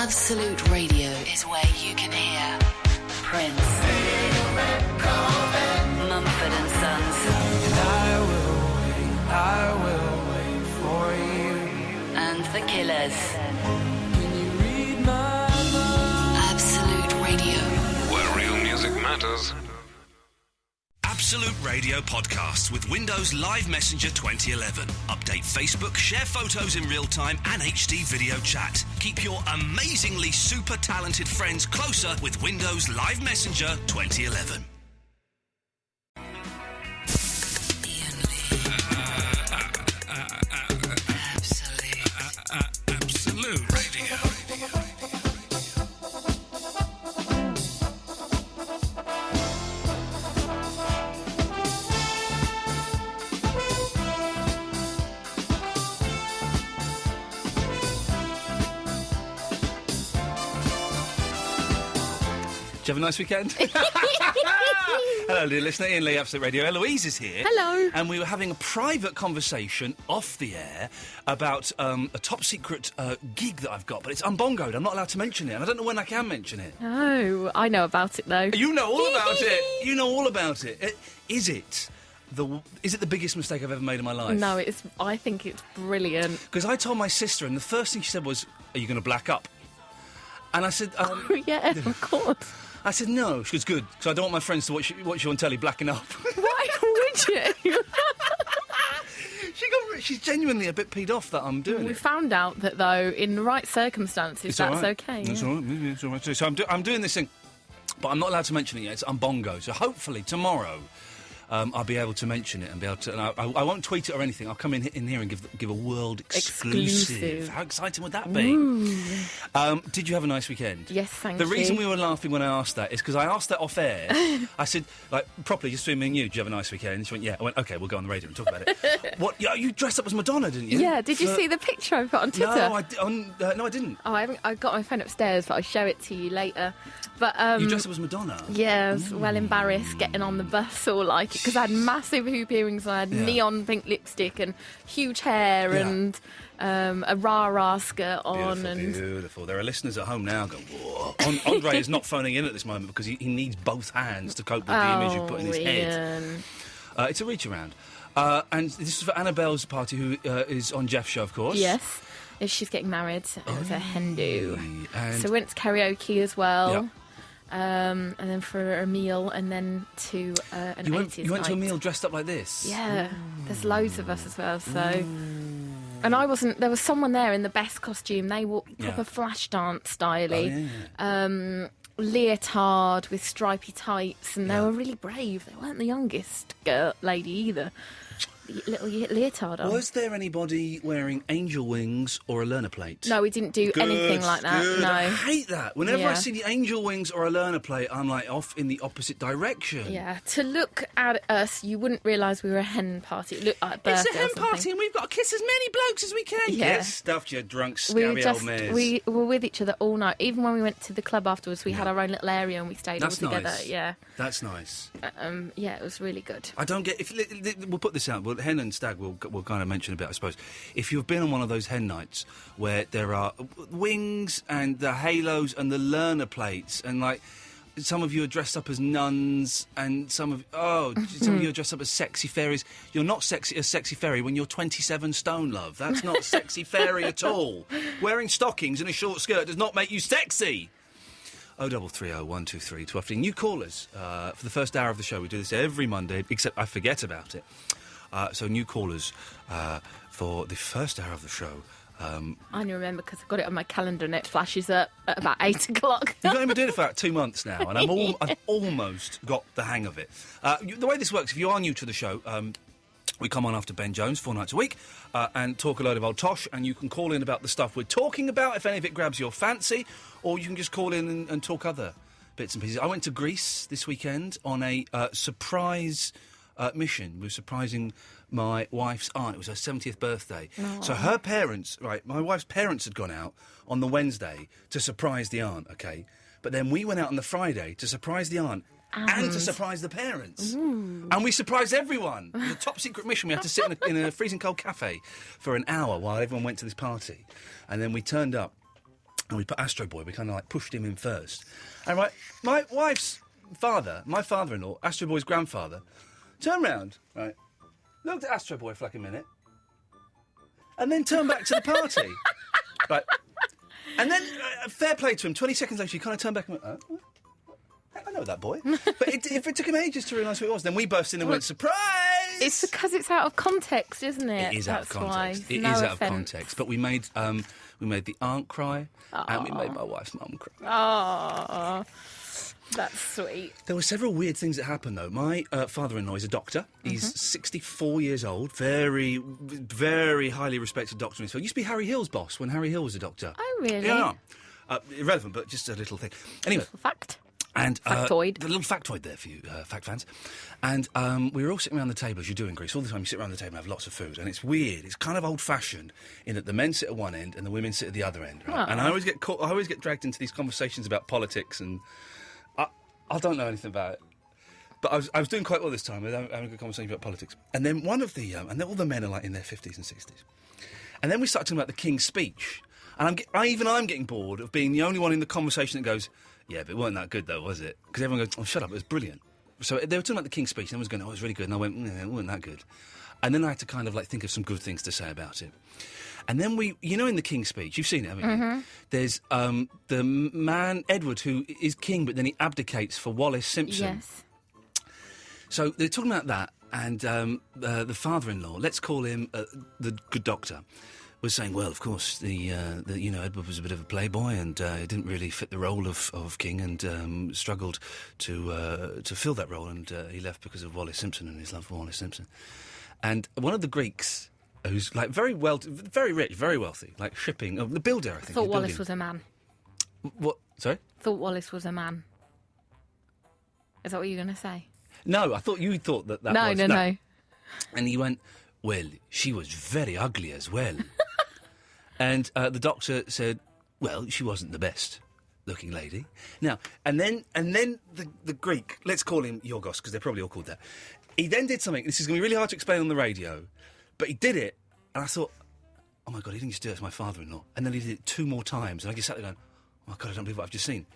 Absolute Radio is where you can hear Prince, Mumford and Sons, I will wait for you, and The Killers. Can you read my mind? Absolute Radio. Where real music matters. Absolute Radio podcasts with Windows Live Messenger 2011. Update Facebook, share photos in real time and HD video chat. Keep your amazingly super talented friends closer with Windows Live Messenger 2011. Iain Lee. Absolute Radio. Did you have a nice weekend? Hello, dear listener. Iain Lee, Absolute Radio. Eloise is here. Hello. And we were having a private conversation off the air about a top-secret gig that I've got, but it's unbongoed. I'm not allowed to mention it, and I don't know when I can mention it. Oh, I know about it though. You know all about it. You know all about it. Is it the biggest mistake I've ever made in my life? No, I think it's brilliant. Because I told my sister, and the first thing she said was, "Are you going to black up?" And I said, Oh, yeah, of course. I said, no. She goes, good, because I don't want my friends to watch you on telly blacking up. Why would you? She's genuinely a bit peed off that I'm doing We it. found out that, though, in the right circumstances, It's all that's right. okay. That's yeah. all right. It's all right. So I'm doing this thing, but I'm not allowed to mention it yet. It's unbongo. So hopefully tomorrow I'll be able to mention it and be able to. And I won't tweet it or anything. I'll come in here and give a world exclusive. How exciting would that be? Did you have a nice weekend? Yes, thank The you. reason we were laughing when I asked that is because I asked that off air. I said, like, properly, just between me and you, did you have a nice weekend? And she went, yeah. I went, OK, we'll go on the radio and talk about it. What? You dressed up as Madonna, didn't you? Yeah, did you see the picture I put on Twitter? No, I didn't. Oh, I got my phone upstairs, but I'll show it to you later. But You dressed up as Madonna? yeah, I was well embarrassed getting on the bus all like it, because I had massive hoop earrings and I had neon pink lipstick and huge hair and a rah-rah skirt on. Beautiful. There are listeners at home now going, whoa. Andre is not phoning in at this moment because he needs both hands to cope with the image you put in his head. Ian. It's a reach around. And this is for Annabelle's party, who is on Jeff's show, of course. Yes, she's getting married. It was a hen do. And So we went to karaoke as well. Yeah. And then for a meal, and then to an 80s you went to a night. meal dressed up like this? Yeah, there's loads of us as well, so... And I wasn't... There was someone there in the best costume. They wore proper flash dance style-y. Leotard with stripy tights, and they were really brave. They weren't the youngest lady either. The little leotard on. Was there anybody wearing angel wings or a learner plate? No, we didn't do anything like that, Good. no. I hate that. Whenever I Yeah. see the angel wings or a learner plate, I'm like off in the opposite direction. Yeah, to look at us, you wouldn't realise we were a hen party. It looked like a birthday It's a hen or something. party and we've got to kiss as many blokes as we can. Yeah. Get stuffed, you drunk, scabby old mares. We were with each other all night. Even when we went to the club afterwards, we had our own little area and we stayed That's all together. nice. Yeah, That's nice. yeah, it was really good. I don't get... We'll put this out. Well, hen and stag we'll kind of mention a bit, I suppose. If you've been on one of those hen nights where there are wings and the halos and the learner plates and, like, some of you are dressed up as nuns and some of you are dressed up as sexy fairies. You're not sexy as sexy fairy when you're 27 stone, love. That's not sexy fairy at all. Wearing stockings and a short skirt does not make you sexy. 0330 123 12. New callers for the first hour of the show. We do this every Monday, except I forget about it. So new callers for the first hour of the show. I only remember because I've got it on my calendar and it flashes up at about 8 o'clock. You've only been doing it for about 2 months now, and I've almost got the hang of it. The way this works, if you are new to the show, we come on after Ben Jones 4 nights a week and talk a load of old tosh, and you can call in about the stuff we're talking about if any of it grabs your fancy, or you can just call in and talk other bits and pieces. I went to Greece this weekend on a surprise mission. We were surprising my wife's aunt. It was her 70th birthday. Aww. So her parents, right, my wife's parents had gone out on the Wednesday to surprise the aunt, OK? But then we went out on the Friday to surprise the aunt and to surprise the parents. Ooh. And we surprised everyone. It was a top secret mission. We had to sit in a freezing cold cafe for an hour while everyone went to this party. And then we turned up. and we put Astro Boy. We kind of like pushed him in first. And my wife's father, my father-in-law, Astro Boy's grandfather, turned round, right, looked at Astro Boy for like a minute, and then turned back to the party. Right. And then, fair play to him, 20 seconds later, he kind of turned back and went, oh, I know that boy. But if it took him ages to realise who it was, then we burst in and went, surprise! It's because it's out of context, isn't it? It is out of context. It is out of context. But we made the aunt cry, and we made my wife's mum cry. Oh, that's sweet. There were several weird things that happened, though. My father-in-law is a doctor. He's 64 years old. Very, very highly respected doctor in his field. Used to be Harry Hill's boss when Harry Hill was a doctor. Oh, really? Yeah. Irrelevant, but just a little thing. Anyway. Fact. And factoid. The little factoid there for you, fact fans. And we were all sitting around the table, as you do in Greece. All the time you sit around the table and have lots of food. And it's weird. It's kind of old-fashioned in that the men sit at one end and the women sit at the other end. Right? And I always get dragged into these conversations about politics, and I don't know anything about it. But I was doing quite well this time. Having a good conversation about politics. And then one of the... and then all the men are like in their 50s and 60s. And then we started talking about the King's speech. And I'm getting bored of being the only one in the conversation that goes... Yeah, but it wasn't that good, though, was it? Because everyone goes, oh, shut up, it was brilliant. So they were talking about the King's speech, and everyone was going, oh, it was really good. And I went, it wasn't that good. And then I had to kind of, like, think of some good things to say about it. And then in the King's speech, you've seen it, haven't you? There's the man, Edward, who is king, but then he abdicates for Wallace Simpson. Yes. So they're talking about that, and the father-in-law, let's call him the good doctor, was saying, well, of course, Edward was a bit of a playboy and he didn't really fit the role of king and struggled to fill that role, and he left because of Wallace Simpson and his love for Wallace Simpson. And one of the Greeks, who's like very rich, very wealthy, like shipping, the builder, I think. Thought Wallace was a man. What? Sorry? Thought Wallace was a man. Is that what you're going to say? No, I thought you thought that was... No. And he went, well, she was very ugly as well. And the doctor said, well, she wasn't the best looking lady. Now, and then the Greek, let's call him Yorgos, because they're probably all called that. He then did something, this is going to be really hard to explain on the radio, but he did it, and I thought, oh my God, he didn't just do it to my father-in-law. And then he did it 2 more times, and I just sat there going, oh my God, I don't believe what I've just seen.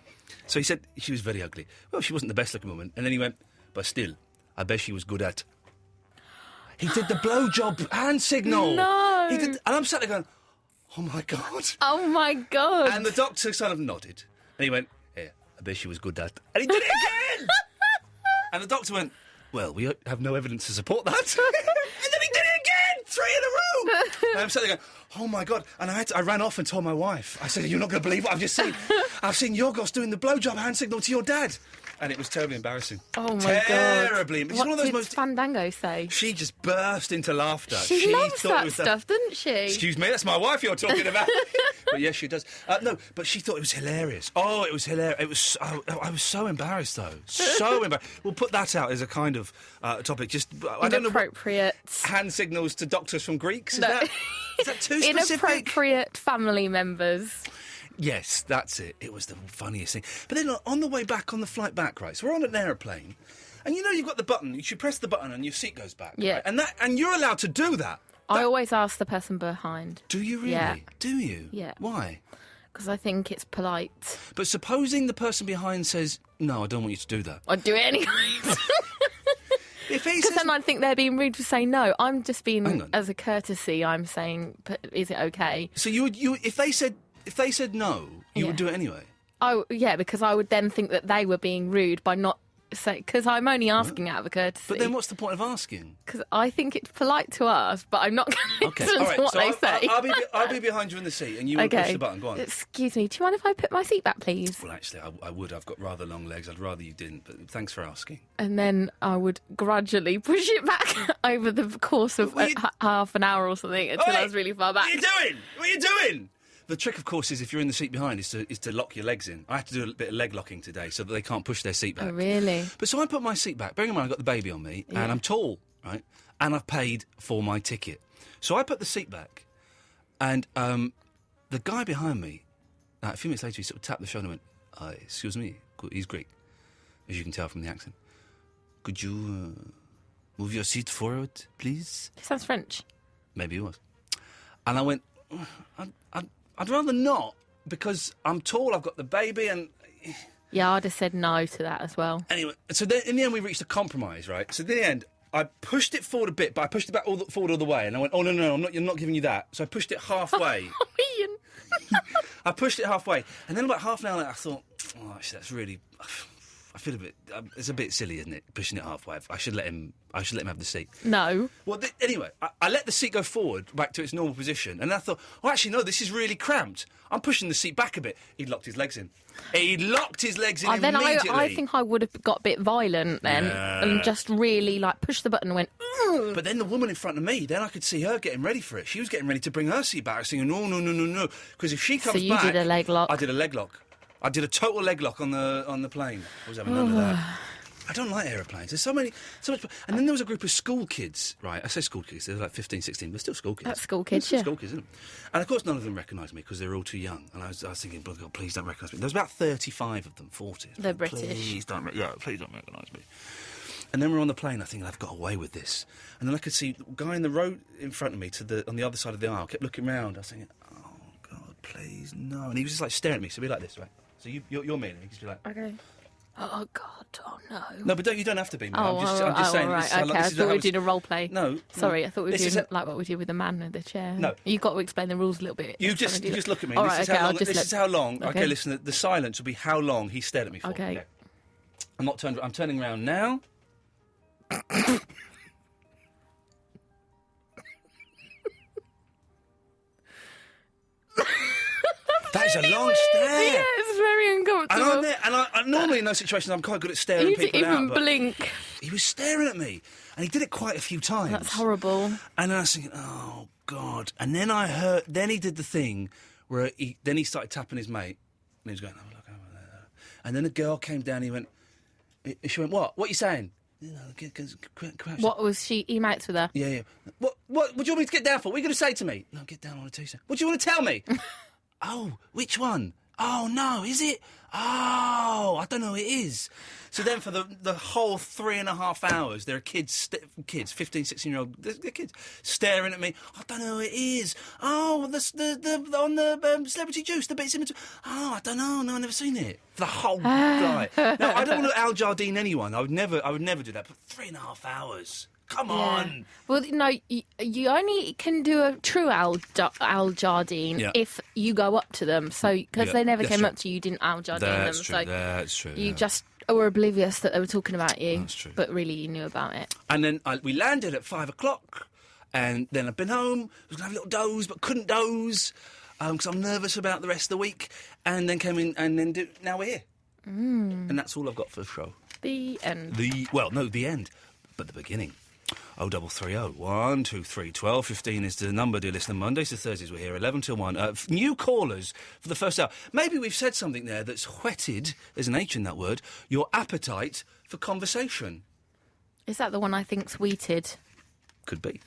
So he said she was very ugly. Well, she wasn't the best looking woman. And then he went, but still, I bet she was good at... He did the blowjob hand signal. No. He did, and I'm sat there going, oh my God. Oh my God. And the doctor sort of nodded. And he went, yeah, I bet she was good at... And he did it again! And the doctor went, well, we have no evidence to support that. And then he did it again! 3 in a row! And I'm sat there going, oh my God. And I ran off and told my wife. I said, you're not going to believe what I've just seen. I've seen Yorgos doing the blowjob hand signal to your dad. And it was terribly embarrassing. Oh my God. Terribly. It's What one of those did most... Fandango say? She just burst into laughter. She loves thought that it was stuff, doesn't she? Excuse me, that's my wife you're talking about. But yes, she does. No, but she thought it was hilarious. Oh, it was hilarious. It was. I was so embarrassed, though. So embarrassed. We'll put that out as a kind of topic. Just I don't know. Inappropriate. Hand signals to doctors from Greeks. Is that too specific? Inappropriate family members. Yes, that's it. It was the funniest thing. But then on the way back, on the flight back, right, so we're on an aeroplane, and you've got the button, you should press the button and your seat goes back. Yeah. Right? And you're allowed to do that. I always ask the person behind. Do you really? Yeah. Do you? Yeah. Why? Because I think it's polite. But supposing the person behind says, no, I don't want you to do that. I'd do it anyway. Because then I'd think they're being rude for saying no. I'm just being, as a courtesy, I'm saying, is it okay? So you if they said no, you would do it anyway? Oh, yeah, because I would then think that they were being rude by not saying... Because I'm only asking out of a courtesy. But then what's the point of asking? Because I think it's polite to ask, but I'm not going to listen to what they say. I'll be behind you in the seat and you will push the button. Go on. Excuse me, do you mind if I put my seat back, please? Well, actually, I would. I've got rather long legs. I'd rather you didn't, but thanks for asking. And then I would gradually push it back over the course of half an hour or something until I was really far back. What are you doing? What are you doing? The trick, of course, is if you're in the seat behind, is to lock your legs in. I had to do a bit of leg locking today so that they can't push their seat back. Oh, really? But so I put my seat back. Bearing in mind I've got the baby on me, and I'm tall, right? And I've paid for my ticket. So I put the seat back, and the guy behind me, a few minutes later, he sort of tapped the shoulder and went, excuse me, he's Greek, as you can tell from the accent. Could you move your seat forward, please? It sounds French. Maybe it was. And I went, I'd rather not, because I'm tall, I've got the baby, and Yeah, I'd have said no to that as well. anyway. So then, in the end, we reached a compromise, right? So in the end, I pushed it forward a bit, but I pushed it back forward all the way, and I went, "Oh no, I'm not giving you that." So I pushed it halfway. Ian. I pushed it halfway, and then about half an hour later, I thought, "Oh, actually, that's really." I feel a bit. It's a bit silly, isn't it? Pushing it halfway. I should let him have the seat. No. Well, anyway, I let the seat go forward back to its normal position, and I thought, "Oh, actually, no, this is really cramped. I'm pushing the seat back a bit." He locked his legs in. Then Immediately. I think I would have got a bit violent then and just really pushed the button and went. But then the woman in front of me, then I could see her getting ready for it. She was getting ready to bring her seat back, saying, "No," because if she comes back, So you did a leg lock. I did a leg lock. I did a total leg lock on the plane. I was having none of that. I don't like aeroplanes. There's so much. And then there was a group of school kids, right? I say school kids, they're like 15, 16, but still school kids. That's school kids, Still yeah. school kids, isn't it? And of course, none of them recognised me because they were all too young. And I was thinking, "Oh, God, please don't recognise me." There was about 35 of them, 40. They're British. Please don't recognise me. And then we're on the plane. I think I've got away with this. And then I could see the guy in the row in front of me on the other side of the aisle kept looking round. I was thinking, "Oh God, please no!" And he was just staring at me. So be like this, right? So you're me, and he just be like, Okay. Oh God! Oh no! "No, but you don't have to be me. Oh, I'm just saying." right. This is how- Okay, this I is thought how we were it's- doing a role play. No. Sorry, I thought we were This is doing like what we did with the man with the chair. No. You've got to explain the rules a little bit. You Trying to just do that. look at me. All This right, is okay, how I'll long. just This is how long. Okay, Okay. listen. The silence will be how long he stared at me for. Okay. I'm not turned. I'm turning around now. That is a long stare. Yeah, it's very And uncomfortable. I normally in those situations I'm quite good at staring You people didn't out. even but blink. He was staring at me, and he did it quite a few times. That's horrible. And I was thinking, "Oh God!" And then Then he did the thing where he started tapping his mate, and he was going, "Oh, look over there." And then a girl came down. He went. She went, "What? What are you saying?" What was she? He mates with her. Yeah. What do you want me to get down for? What are you going to say to me? No, get down on a t-shirt. What do you want to tell me? Oh, which one? Oh, no, is it? Oh, I don't know who it is. So then for the whole 3.5 hours, there are kids, 15, 16-year-old they're kids, staring at me. I don't know who it is. Oh, the on the Celebrity Juice, the bits in between. Oh, I don't know. No, I've never seen it. For the whole night. Now, I don't want to Al Jardine anyone. I would never do that. But 3.5 hours. Come on. Well, no, you only can do a true Al Jardine if you go up to them. So, because they never came up to you, you didn't Al Jardine them. So That's true. you just were oblivious that they were talking about you. That's true. But really, you knew about it. And then we landed at 5 o'clock, and then I've been home. I was going to have a little doze, but couldn't doze because I'm nervous about the rest of the week. And then came in, and then now we're here. And that's all I've got for the show. The end. The end, but the beginning. 0330 123 1215 is the number, dear listener. Mondays to Thursdays we're here, 11 till 1. New callers for the first hour. Maybe we've said something there that's whetted, there's an H in that word, your appetite for conversation. Is that the one I think's wheated? Could be.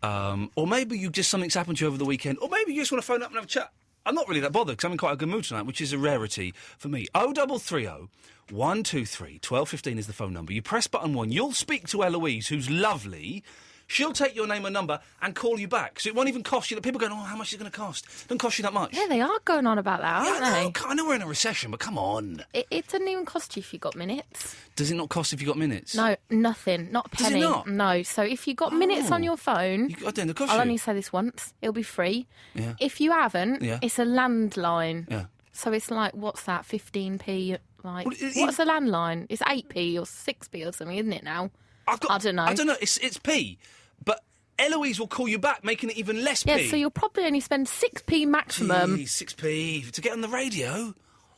Or maybe something's happened to you over the weekend, or maybe you just want to phone up and have a chat. I'm not really that bothered because I'm in quite a good mood tonight, which is a rarity for me. 0330 123 1215 is the phone number. You press button 1, you'll speak to Eloise, who's lovely. She'll take your name and number and call you back. So it won't even cost you. People going, "Oh, how much is it going to cost?" It doesn't cost you that much. Yeah, they are going on about that, aren't they? I know we're in a recession, but come on. It doesn't even cost you if you've got minutes. Does it not cost if you've got minutes? No, nothing. Not a Does it penny. not? No. So if you've got minutes on your phone, I don't know, cost I'll you. only say this once. It'll be free. Yeah. If you haven't, Yeah. it's a landline. Yeah. So it's like, what's that, 15p? Like, Well, what's a landline? It's 8p or 6p or something, isn't it now? I don't know. I don't know. It's P, but Eloise will call you back, making it even less Yeah, P. so you'll probably only spend 6p maximum. Gee, 6p to get on the radio.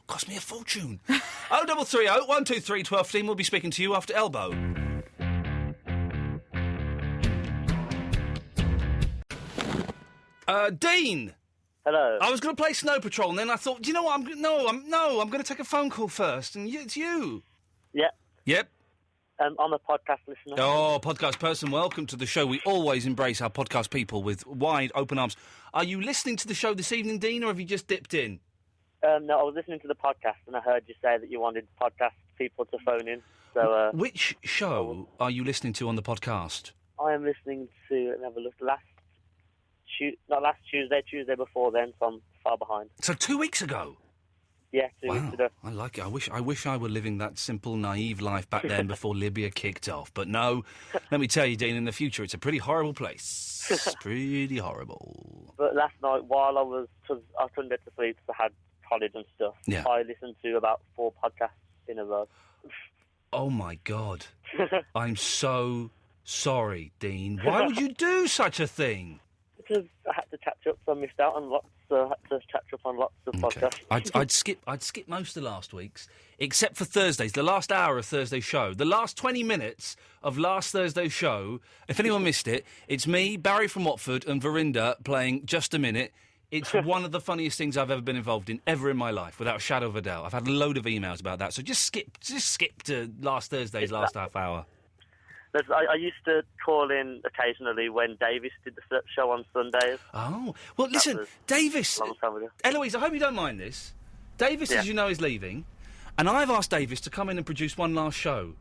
Cost me a fortune. 0330 123 1215. We'll be speaking to you after Elbow. Dean. Hello. I was going to play Snow Patrol, and then I thought, do you know what? I'm going to take a phone call first, and it's you. Yeah. Yep. I'm a podcast listener. Oh, podcast person, welcome to the show. We always embrace our podcast people with wide open arms. Are you listening to the show this evening, Dean, or have you just dipped in? No, I was listening to the podcast and I heard you say that you wanted podcast people to phone in. So which show are you listening to on the podcast? I am listening to, let me have a look, last not last Tuesday, Tuesday before then, so I'm far behind. So 2 weeks ago? Yeah, 2 weeks ago. I like it. I wish I were living that simple, naive life back then before Libya kicked off. But no, let me tell you, Dean, in the future, it's a pretty horrible place. It's pretty horrible. But last night, while because I couldn't get to sleep because I had college and stuff, Yeah. I listened to about 4 podcasts in a row. Oh, my God. I'm so sorry, Dean. Why would you do such a thing? Because I had to catch up, so I missed out on lots. So I had to catch up on lots of podcasts. I'd skip most of last week's, except for Thursdays, the last hour of Thursday's show. The last 20 minutes of last Thursday's show, if anyone missed it, it's me, Barry from Watford, and Verinda playing Just a Minute. It's one of the funniest things I've ever been involved in, ever in my life, without a shadow of a doubt. I've had a load of emails about that, so just skip to last Thursday's last half hour. I used to call in occasionally when Davis did the show on Sundays. Oh, well, listen, Davis... A long time ago. Eloise, I hope you don't mind this. Davis, as you know, is leaving, and I've asked Davis to come in and produce one last show.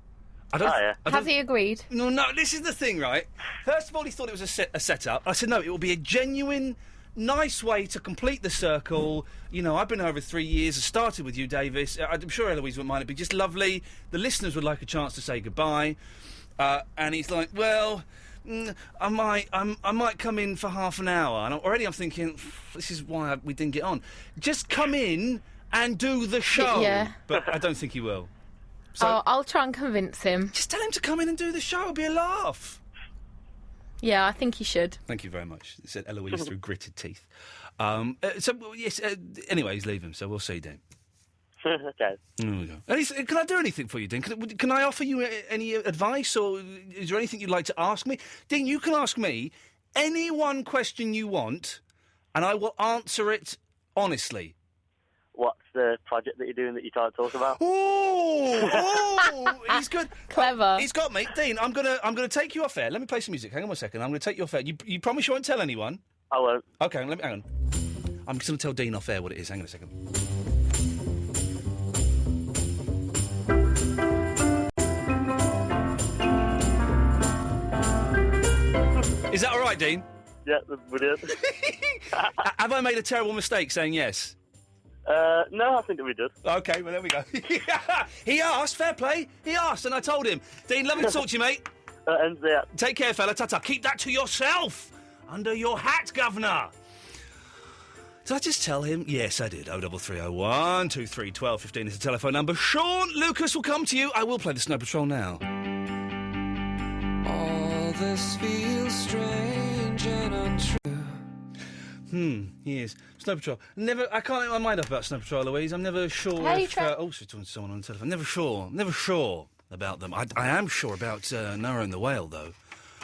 Has he agreed? No, this is the thing, right? First of all, he thought it was a setup. I said, no, it will be a genuine, nice way to complete the circle. You know, I've been over 3 years. I started with you, Davis. I'm sure Eloise wouldn't mind. It'd be just lovely. The listeners would like a chance to say goodbye. And he's like, well, I might come in for half an hour. And already I'm thinking, this is why we didn't get on. Just come in and do the show. Yeah. But I don't think he will. So I'll try and convince him. just tell him to come in and do the show. It'll be a laugh. Yeah, I think he should. Thank you very much, said Eloise through gritted teeth. Yes, anyway, he's leaving, so we'll see, Dean. Okay. There we go. Can I do anything for you, Dean? Can I offer you any advice, or is there anything you'd like to ask me? Dean, you can ask me any one question you want, and I will answer it honestly. What's the project that you're doing that you can't talk about? Oh, he's good. Clever. He's got me. Dean, I'm gonna take you off air. Let me play some music. Hang on 1 second. I'm gonna take you off air. You promise you won't tell anyone? I won't. Okay, hang on. I'm just gonna tell Dean off air what it is. Hang on a second. Is that all right, Dean? Yeah, that's brilliant. Have I made a terrible mistake saying yes? No, I think it'll be good. Okay, well, there we go. He asked, fair play. He asked, and I told him. Dean, lovely to talk to you, mate. Ends there. Take care, fella. Ta-ta. Keep that to yourself. Under your hat, governor. Did I just tell him? Yes, I did. 03301 23 12 15 is the telephone number. Sean Lucas will come to you. I will play the Snow Patrol now. All this feels strange and untrue. He is. Snow Patrol. I can't make my mind up about Snow Patrol, Louise. I'm never sure Hey, if... she's talking to someone on the telephone. Never sure about them. I am sure about Noah and the Whale, though.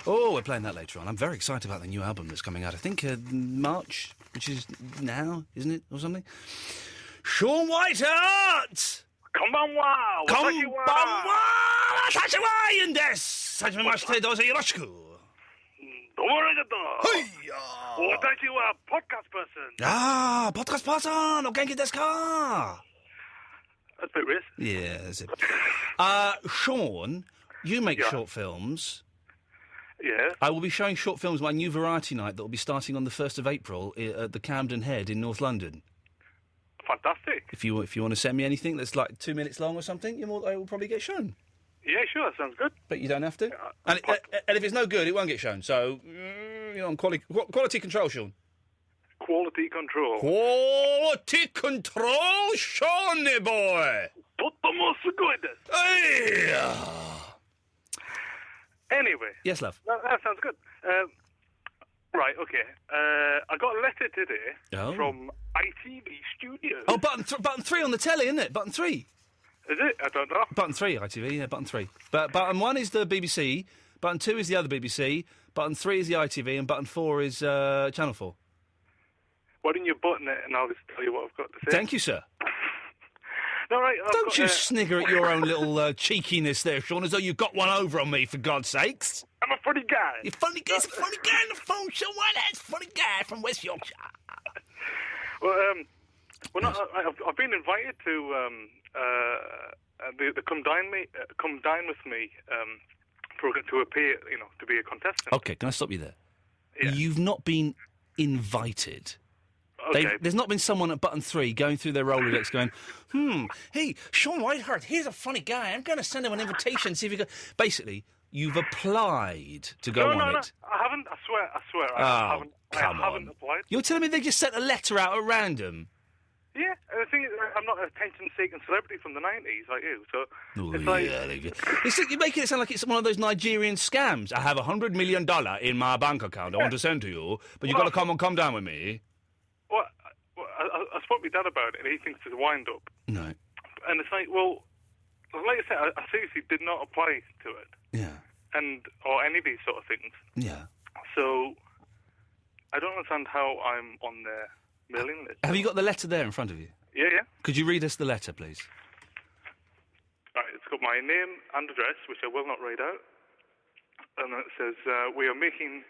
Oh, we're playing that later on. I'm very excited about the new album that's coming out. I think March, which is now, isn't it, or something? Sean Whitehart! Konbanwa! Konbanwa! Watashi in desu! Hajimemashite, dozo yoroshiku! Watashi wa podcast person. Ah, podcast person! O genki desu ka? That's a bit rich. Yeah, that's it. Sean, you make short films. Yeah. I will be showing short films at my new variety night that will be starting on the 1st of April at the Camden Head in North London. Fantastic. If you want to send me anything that's like 2 minutes long or something, it will probably get shown. Yeah, sure, sounds good. But you don't have to. And if it's no good, it won't get shown. So, on quality control, Sean. Quality control. Quality control, Shawnee boy! Totomo sugoi desu. Hey! Anyway. Yes, love. That sounds good. Right, okay. I got a letter today from ITV Studios. Oh, button 3 on the telly, isn't it? Button 3. Is it? I don't know. Button 3, ITV, yeah, button 3. But button 1 is the BBC, button 2 is the other BBC, button 3 is the ITV, and button 4 is Channel 4. Why didn't you button it and I'll just tell you what I've got to say? Thank you, sir. No, right, Don't you snigger at your own little cheekiness there, Sean, as though you've got one over on me, for God's sakes. I'm a funny guy. You're funny guy. It's a funny guy on the phone, Sean Whitehead's funny guy from West Yorkshire. Well, I've been invited to the come dine with me to appear, to be a contestant. Okay, can I stop you there? Yeah. You've not been invited. Okay. There's not been someone at button 3 going through their Rolodex going, hey, Sean Whitehurst, he's a funny guy. I'm going to send him an invitation, see if he can... Basically, you've applied to go on it. No, I haven't. I swear. I haven't applied. You're telling me they just sent a letter out at random? Yeah, and the thing is, I'm not an attention-seeking celebrity from the 90s like you, so it's like... You're making it sound like it's one of those Nigerian scams. I have $100 million in my bank account I want to send to you, but you've got to come down with me. Well, I spoke to my dad about it, and he thinks it's a wind-up. No. And it's like, well, like I said, I seriously did not apply to it. Yeah. Or any of these sort of things. Yeah. So, I don't understand how I'm on their mailing list. Have you got the letter there in front of you? Yeah. Could you read us the letter, please? Right, it's got my name and address, which I will not read out. And then it says, we are making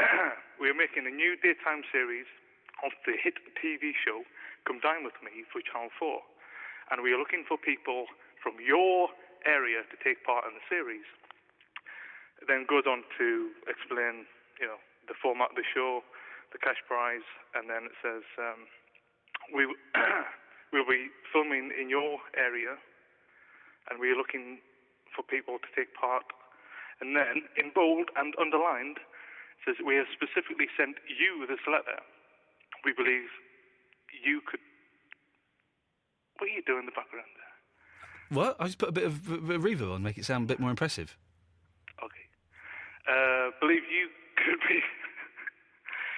a new daytime series of the hit TV show Come Dine With Me for Channel 4. And we are looking for people from your area to take part in the series. It then goes on to explain, the format of the show, the cash prize, and then it says, we'll be filming in your area, and we are looking for people to take part. And then, in bold and underlined, it says, we have specifically sent you this letter. We believe you could... What are you doing in the background there? What? I just put a bit of reverb on, make it sound a bit more impressive. Okay. Believe you could be...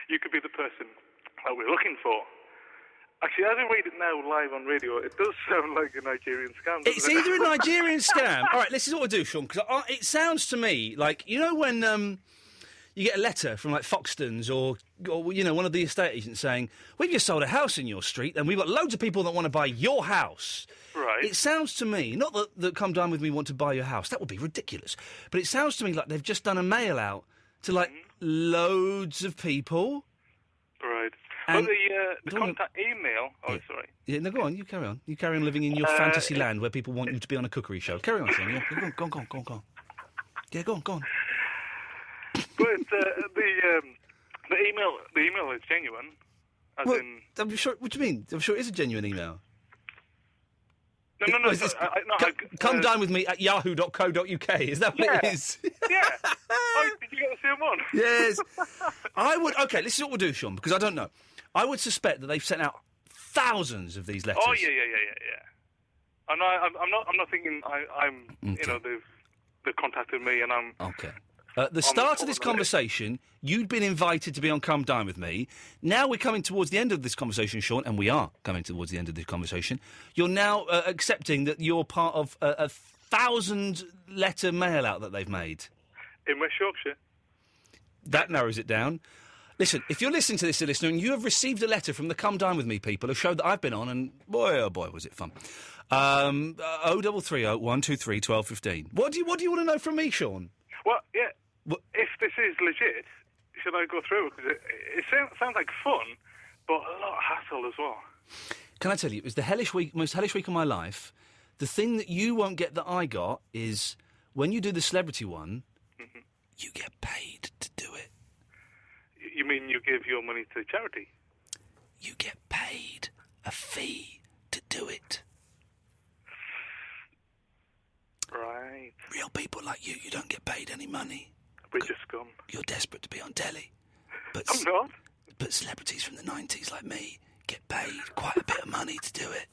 you could be the person that we're looking for. Actually, as I read it now live on radio, it does sound like a Nigerian scam. It's either a Nigerian scam... All right, this is what we'll do, Sean, because it sounds to me like... You know when... you get a letter from, like, Foxtons or, one of the estate agents saying, we've just sold a house in your street and we've got loads of people that want to buy your house. Right. It sounds to me, not that Come Dine With Me want to buy your house, that would be ridiculous, but it sounds to me like they've just done a mail out to, like, loads of people. Right. And well, the contact email... Oh, yeah. Sorry. Yeah, no, go on, you carry on. You carry on living in your fantasy land where people want you to be on a cookery show. Carry on, Sean. Yeah, go on. Yeah, go on. But the email is genuine. I'm sure. What do you mean? I'm sure it is a genuine email. No. Come dine with me at yahoo.co.uk. Is that what it is? Yeah. Oh, did you get the same one? Yes. I would. Okay, this is what we'll do, Sean, because I don't know. I would suspect that they've sent out thousands of these letters. Oh yeah. And I'm not thinking they've contacted me and I'm okay. At the start of this conversation, you'd been invited to be on Come Dine With Me. Now we're coming towards the end of this conversation, Sean, and we are coming towards the end of this conversation. You're now accepting that you're part of a 1,000-letter mail-out that they've made. In West Yorkshire. That narrows it down. Listen, if you're listening to this, listener, and you have received a letter from the Come Dine With Me people, a show that I've been on, and boy, oh boy, was it fun. 0330 123 1215. What do you want to know from me, Sean? Well, yeah. If this is legit, should I go through? Because it sounds like fun, but a lot of hassle as well. Can I tell you, it was the most hellish week of my life. The thing that you won't get that I got is when you do the celebrity one, you get paid to do it. You mean you give your money to charity? You get paid a fee to do it. Right. Real people like you don't get paid any money. We're just scum. You're desperate to be on telly. But I'm not. But celebrities from the 90s like me get paid quite a bit of money to do it.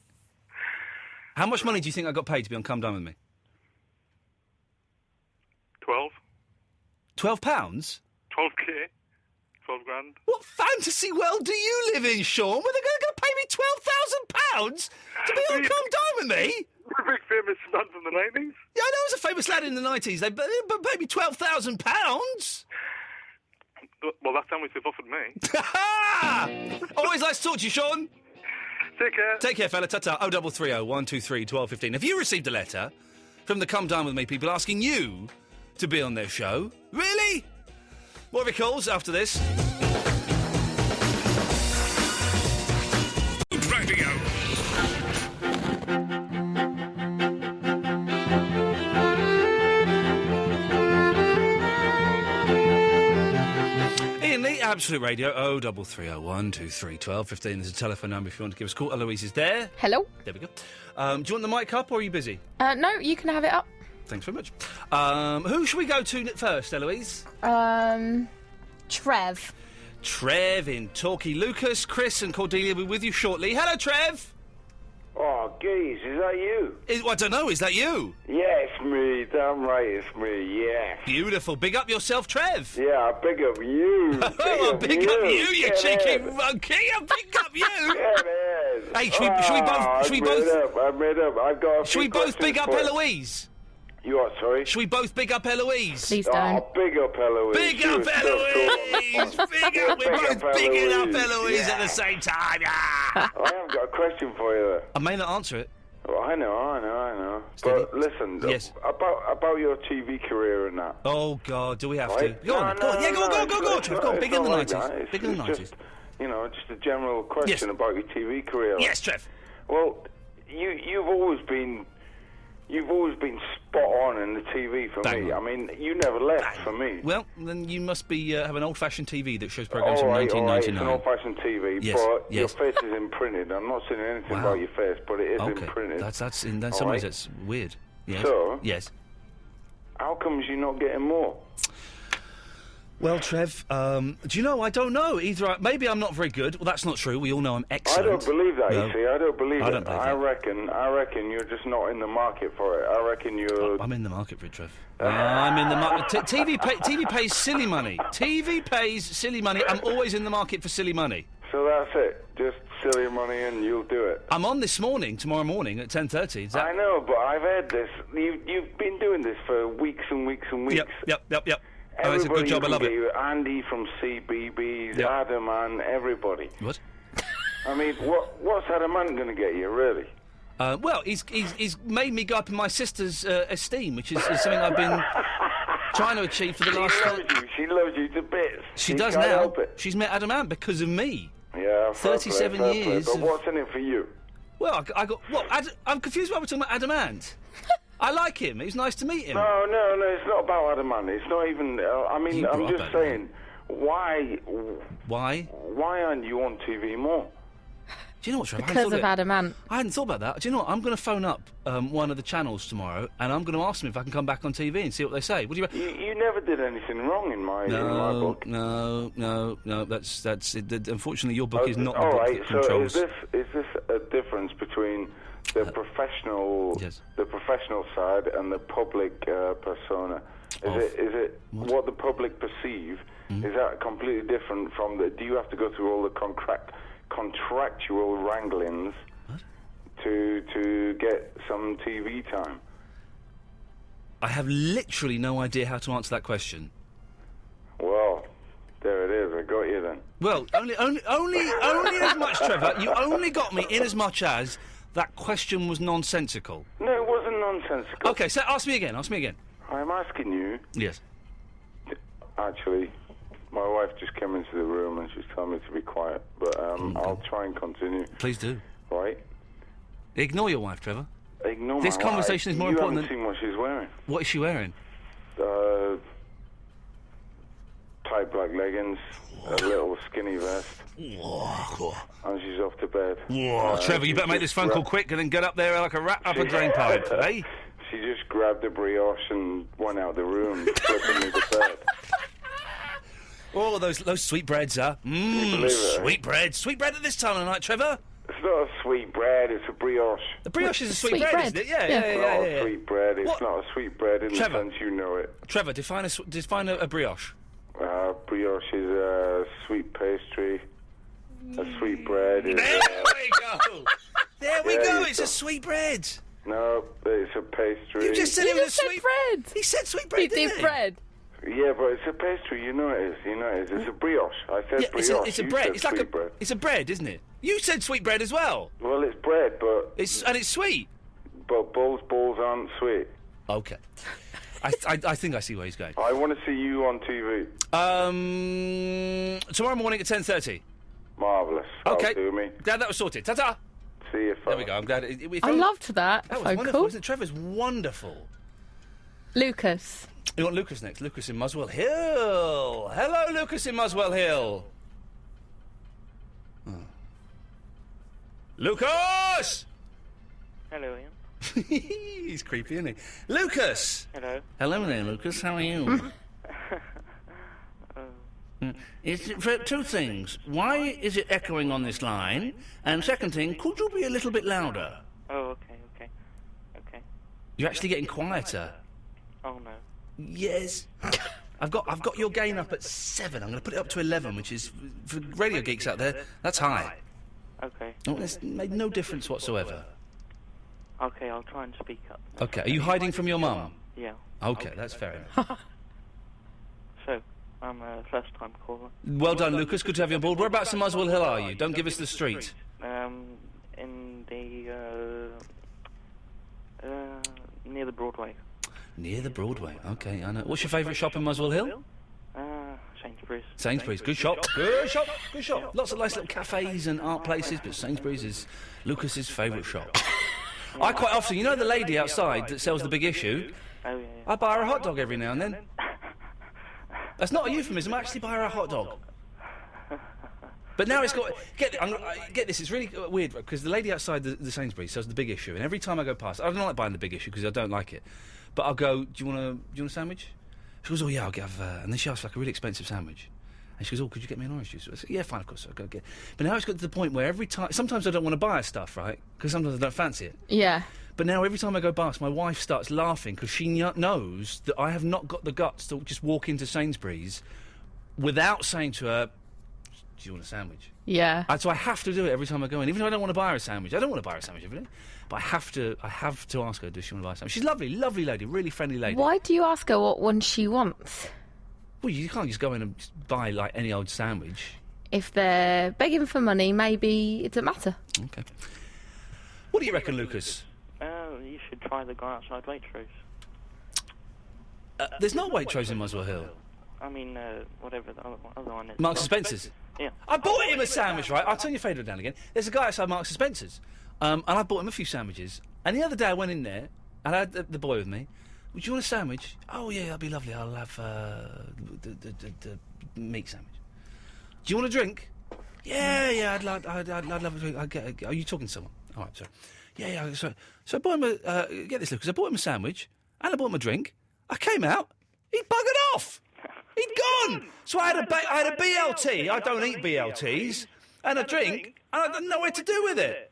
How much money do you think I got paid to be on Come Dine With Me? 12. £12? 12k. 12 grand. What fantasy world do you live in, Sean? Were they going to pay me £12,000 to be on Come Dine With Me? You're a big famous man from the 90s. Yeah, I know I was a famous lad in the 90s. They paid me £12,000. Well, that's how much they've offered me. Always nice to talk to you, Sean. Take care. Take care, fella. Ta-ta. 0330 123 1215. Have you received a letter from the Come Dine With Me people asking you to be on their show? Really? More of your calls after this. Radio. Iain Lee, Absolute Radio, 0330 123 12 15. There's a telephone number if you want to give us a call. Eloise is there. Hello. There we go. Do you want the mic up or are you busy? No, you can have it up. Thanks very much. Who should we go to first, Eloise? Trev. Trev in Torquay. Lucas, Chris and Cordelia will be with you shortly. Hello, Trev. Oh, geez, is that you? I don't know, is that you? Yeah, it's me. Damn right, it's me, yeah. Beautiful. Big up yourself, Trev. Yeah, big up you. Oh, big up you, you Get cheeky in. monkey. Big up you. Get in. Hey, should we both... I've made up. I've got a Should few we both big up questions for you. Eloise? You what, sorry? Should we both big up Eloise? Please don't. Oh, big up Eloise. Big You up were so Eloise! cool. Big up! We're Big both up bigging up Eloise. Eloise at Yeah. the same time. Yeah. I have got a question for you there. I may not answer it. Oh, I know. Steady. But listen, Yes. about your TV career and that. Oh God, do we have Right? to? Go on, go on. Yeah, go on, Trev. Go on, big in the 90s. It's Big in the 90s. just, just a general question Yes. about your TV career. Yes, Trev. Well, you've always been spot on in the TV for Bang me. on. I mean, you never left for me. Well, then you must be have an old-fashioned TV that shows programs all from right, it's 1999. an old-fashioned TV, Yes, but yes. your face is imprinted. I'm not saying anything Wow. about your face, but it is Okay, imprinted. that's in All some ways right? that's weird. Yes. So? Yes. How comes you're not getting more? Well, Trev, do you know? I don't know. Maybe I'm not very good. Well, that's not true. We all know I'm excellent. I don't believe that, No. you see. I don't believe I it. don't believe I that. reckon you're just not in the market for it. I reckon you're... I'm in the market for it, Trev. I'm in the market. TV pays silly money. TV pays silly money. I'm always in the market for silly money. So that's it. Just silly money and you'll do it. I'm on tomorrow morning at 10:30. I know, but I've heard this. You've been doing this for weeks and weeks and weeks. Yep. Oh, it's a good Everybody job. I can love get it. you. Andy from CBBS, Yep. Adam and everybody. What? I mean, what's Adam going to get you, really? Well, he's made me go up in my sister's esteem, which is something I've been trying to achieve for the last... She loves you to bits. She does can't now. help it. She's met Adam Ant because of me. Yeah, fair 37 play, fair play. years But of- what's in it for you? Well, I got... What? I'm confused why we're talking about Adam Ant. I like him. It was nice to meet him. No, it's not about Adam Ant. It's not even... I mean, You I'm brought just up saying, why Why? aren't you on TV more? Do you know what, Trevor? Because of Adam Ant. I hadn't thought about that. Do you know what? I'm going to phone up one of the channels tomorrow, and I'm going to ask them if I can come back on TV and see what they say. What do you? You never did anything wrong in my book. No. That's it. Unfortunately, your book is not the all book right. that So controls. is this a difference between the professional, Yes. the professional side, and the public persona? Is it what the public perceive? Is that completely different from the? Do you have to go through all the contractual wranglings to get some TV time? I have literally no idea how to answer that question. Well, there it is. I got you then. Well, only as much, Trevor. You only got me in as much as that question was nonsensical. No, it wasn't nonsensical. Okay, so ask me again. I'm asking you. Yes. Actually, my wife just came into the room and she's telling me to be quiet, but I'll try and continue. Please do. Right? Ignore your wife, Trevor. Ignore This my conversation wife. is more you important haven't seen what she's wearing. What is she wearing? Tight black leggings, a little skinny vest, and she's off to bed. Trevor, you better make this phone call quick and then get up there like a rat up a drain pipe, eh? She just grabbed a brioche and went out the room, flipping me the bed. Oh, those sweetbreads, huh? believe it, eh? Sweetbread at this time of the night, Trevor. It's not a sweet bread, it's a brioche. The brioche is a Sweet sweet bread, bread. isn't it? Yeah. It's not a sweet bread, it's What? not a sweet bread in Trevor. the sense you know it. Trevor, define a brioche. Brioche is a sweet pastry. A sweet bread is... There we go. There we Yeah, go. you It's a go. sweet bread. No, it's a pastry. You just said You it was just a said sweet bread. He said sweet bread, He didn't did he? bread. Yeah, but it's a pastry. You know it is. It's a brioche. I said Yeah, brioche. it's a You bread. said It's like sweet bread. it's a bread, isn't it? You said sweet bread as well. Well, it's bread, but It's sweet. balls aren't sweet. Okay. I think I see where he's going. I want to see you on TV. Tomorrow morning at 10:30. Marvellous. Okay. That'll do me. Glad that was sorted. Ta-ta. See you, There we go. I'm glad. I loved that. That was So wonderful, cool. isn't it? Trevor's wonderful. Lucas. You want Lucas next? Lucas in Muswell Hill. Hello, Lucas in Muswell Hill. Oh. Lucas! Hello, Ian. He's creepy, isn't he? Lucas! Hello. Hello there, Lucas. How are you? It's for two things. Why is it echoing on this line? And second thing, could you be a little bit louder? Oh, okay. You're actually getting quieter. Oh, no. Yes. I've got your gain up at 7. I'm going to put it up to 11, which is, for radio geeks out there, that's high. Okay. Oh, it's made no difference whatsoever. Okay, I'll try and speak up. Okay, are you hiding from your mum? Yeah. Okay, that's fair enough. So, I'm a first-time caller. Well done, Lucas. Good to have you on board. Whereabouts in Muswell Hill are you? Don't give us the street. In the, near the Broadway. Near the Broadway. Okay, I know. What's your favourite shop in Muswell Hill? Sainsbury's. Sainsbury's. Good shop. Good shop. Good shop. Lots of nice little cafes and art places, but Sainsbury's is Lucas's favourite shop. I quite often, you know the lady outside that sells the Big Issue? Oh, yeah. I buy her a hot dog every now and then. That's not a euphemism, I actually buy her a hot dog. But now it's got... Get this, it's really weird, because the lady outside the Sainsbury's sells the Big Issue, and every time I go past... I don't like buying the Big Issue, because I don't like it. But I'll go, do you want a sandwich? She goes, oh, yeah, I'll get... and then she asks for like a really expensive sandwich. And she goes, oh, could you get me an orange juice? I said, yeah, fine, of course, I'll go get... But now it's got to the point where every time... Sometimes I don't want to buy her stuff, right? Because sometimes I don't fancy it. Yeah. But now every time I go past, my wife starts laughing because she knows that I have not got the guts to just walk into Sainsbury's without saying to her, do you want a sandwich? Yeah. So I have to do it every time I go in, even though I don't want to buy her a sandwich. I don't want to buy her a sandwich every day. But I have to ask her, does she want to buy a sandwich? She's lovely, lovely lady, really friendly lady. Why do you ask her what one she wants? Well, you can't just go in and buy, like, any old sandwich. If they're begging for money, maybe it doesn't matter. Okay. What do you reckon, Lucas? You should try the guy outside Waitrose. There's no Waitrose in Muswell Hill. I mean, whatever the other one is. Marks and Spencer's? Yeah. I bought him a sandwich, right? I'll turn your fader down again. There's a guy outside Marks and Spencer's. And I bought him a few sandwiches. And the other day I went in there, and I had the boy with me. Would you want a sandwich? Oh, yeah, that'd be lovely. I'll have the meat sandwich. Do you want a drink? Yeah, I'd love a drink. Are you talking to someone? All right, sorry. Yeah, so I bought him get this, Lucas, I bought him a sandwich, and I bought him a drink. I came out, he'd buggered off! He'd gone! So I had a BLT, I don't eat BLTs, and a drink, and I didn't know what to do with it.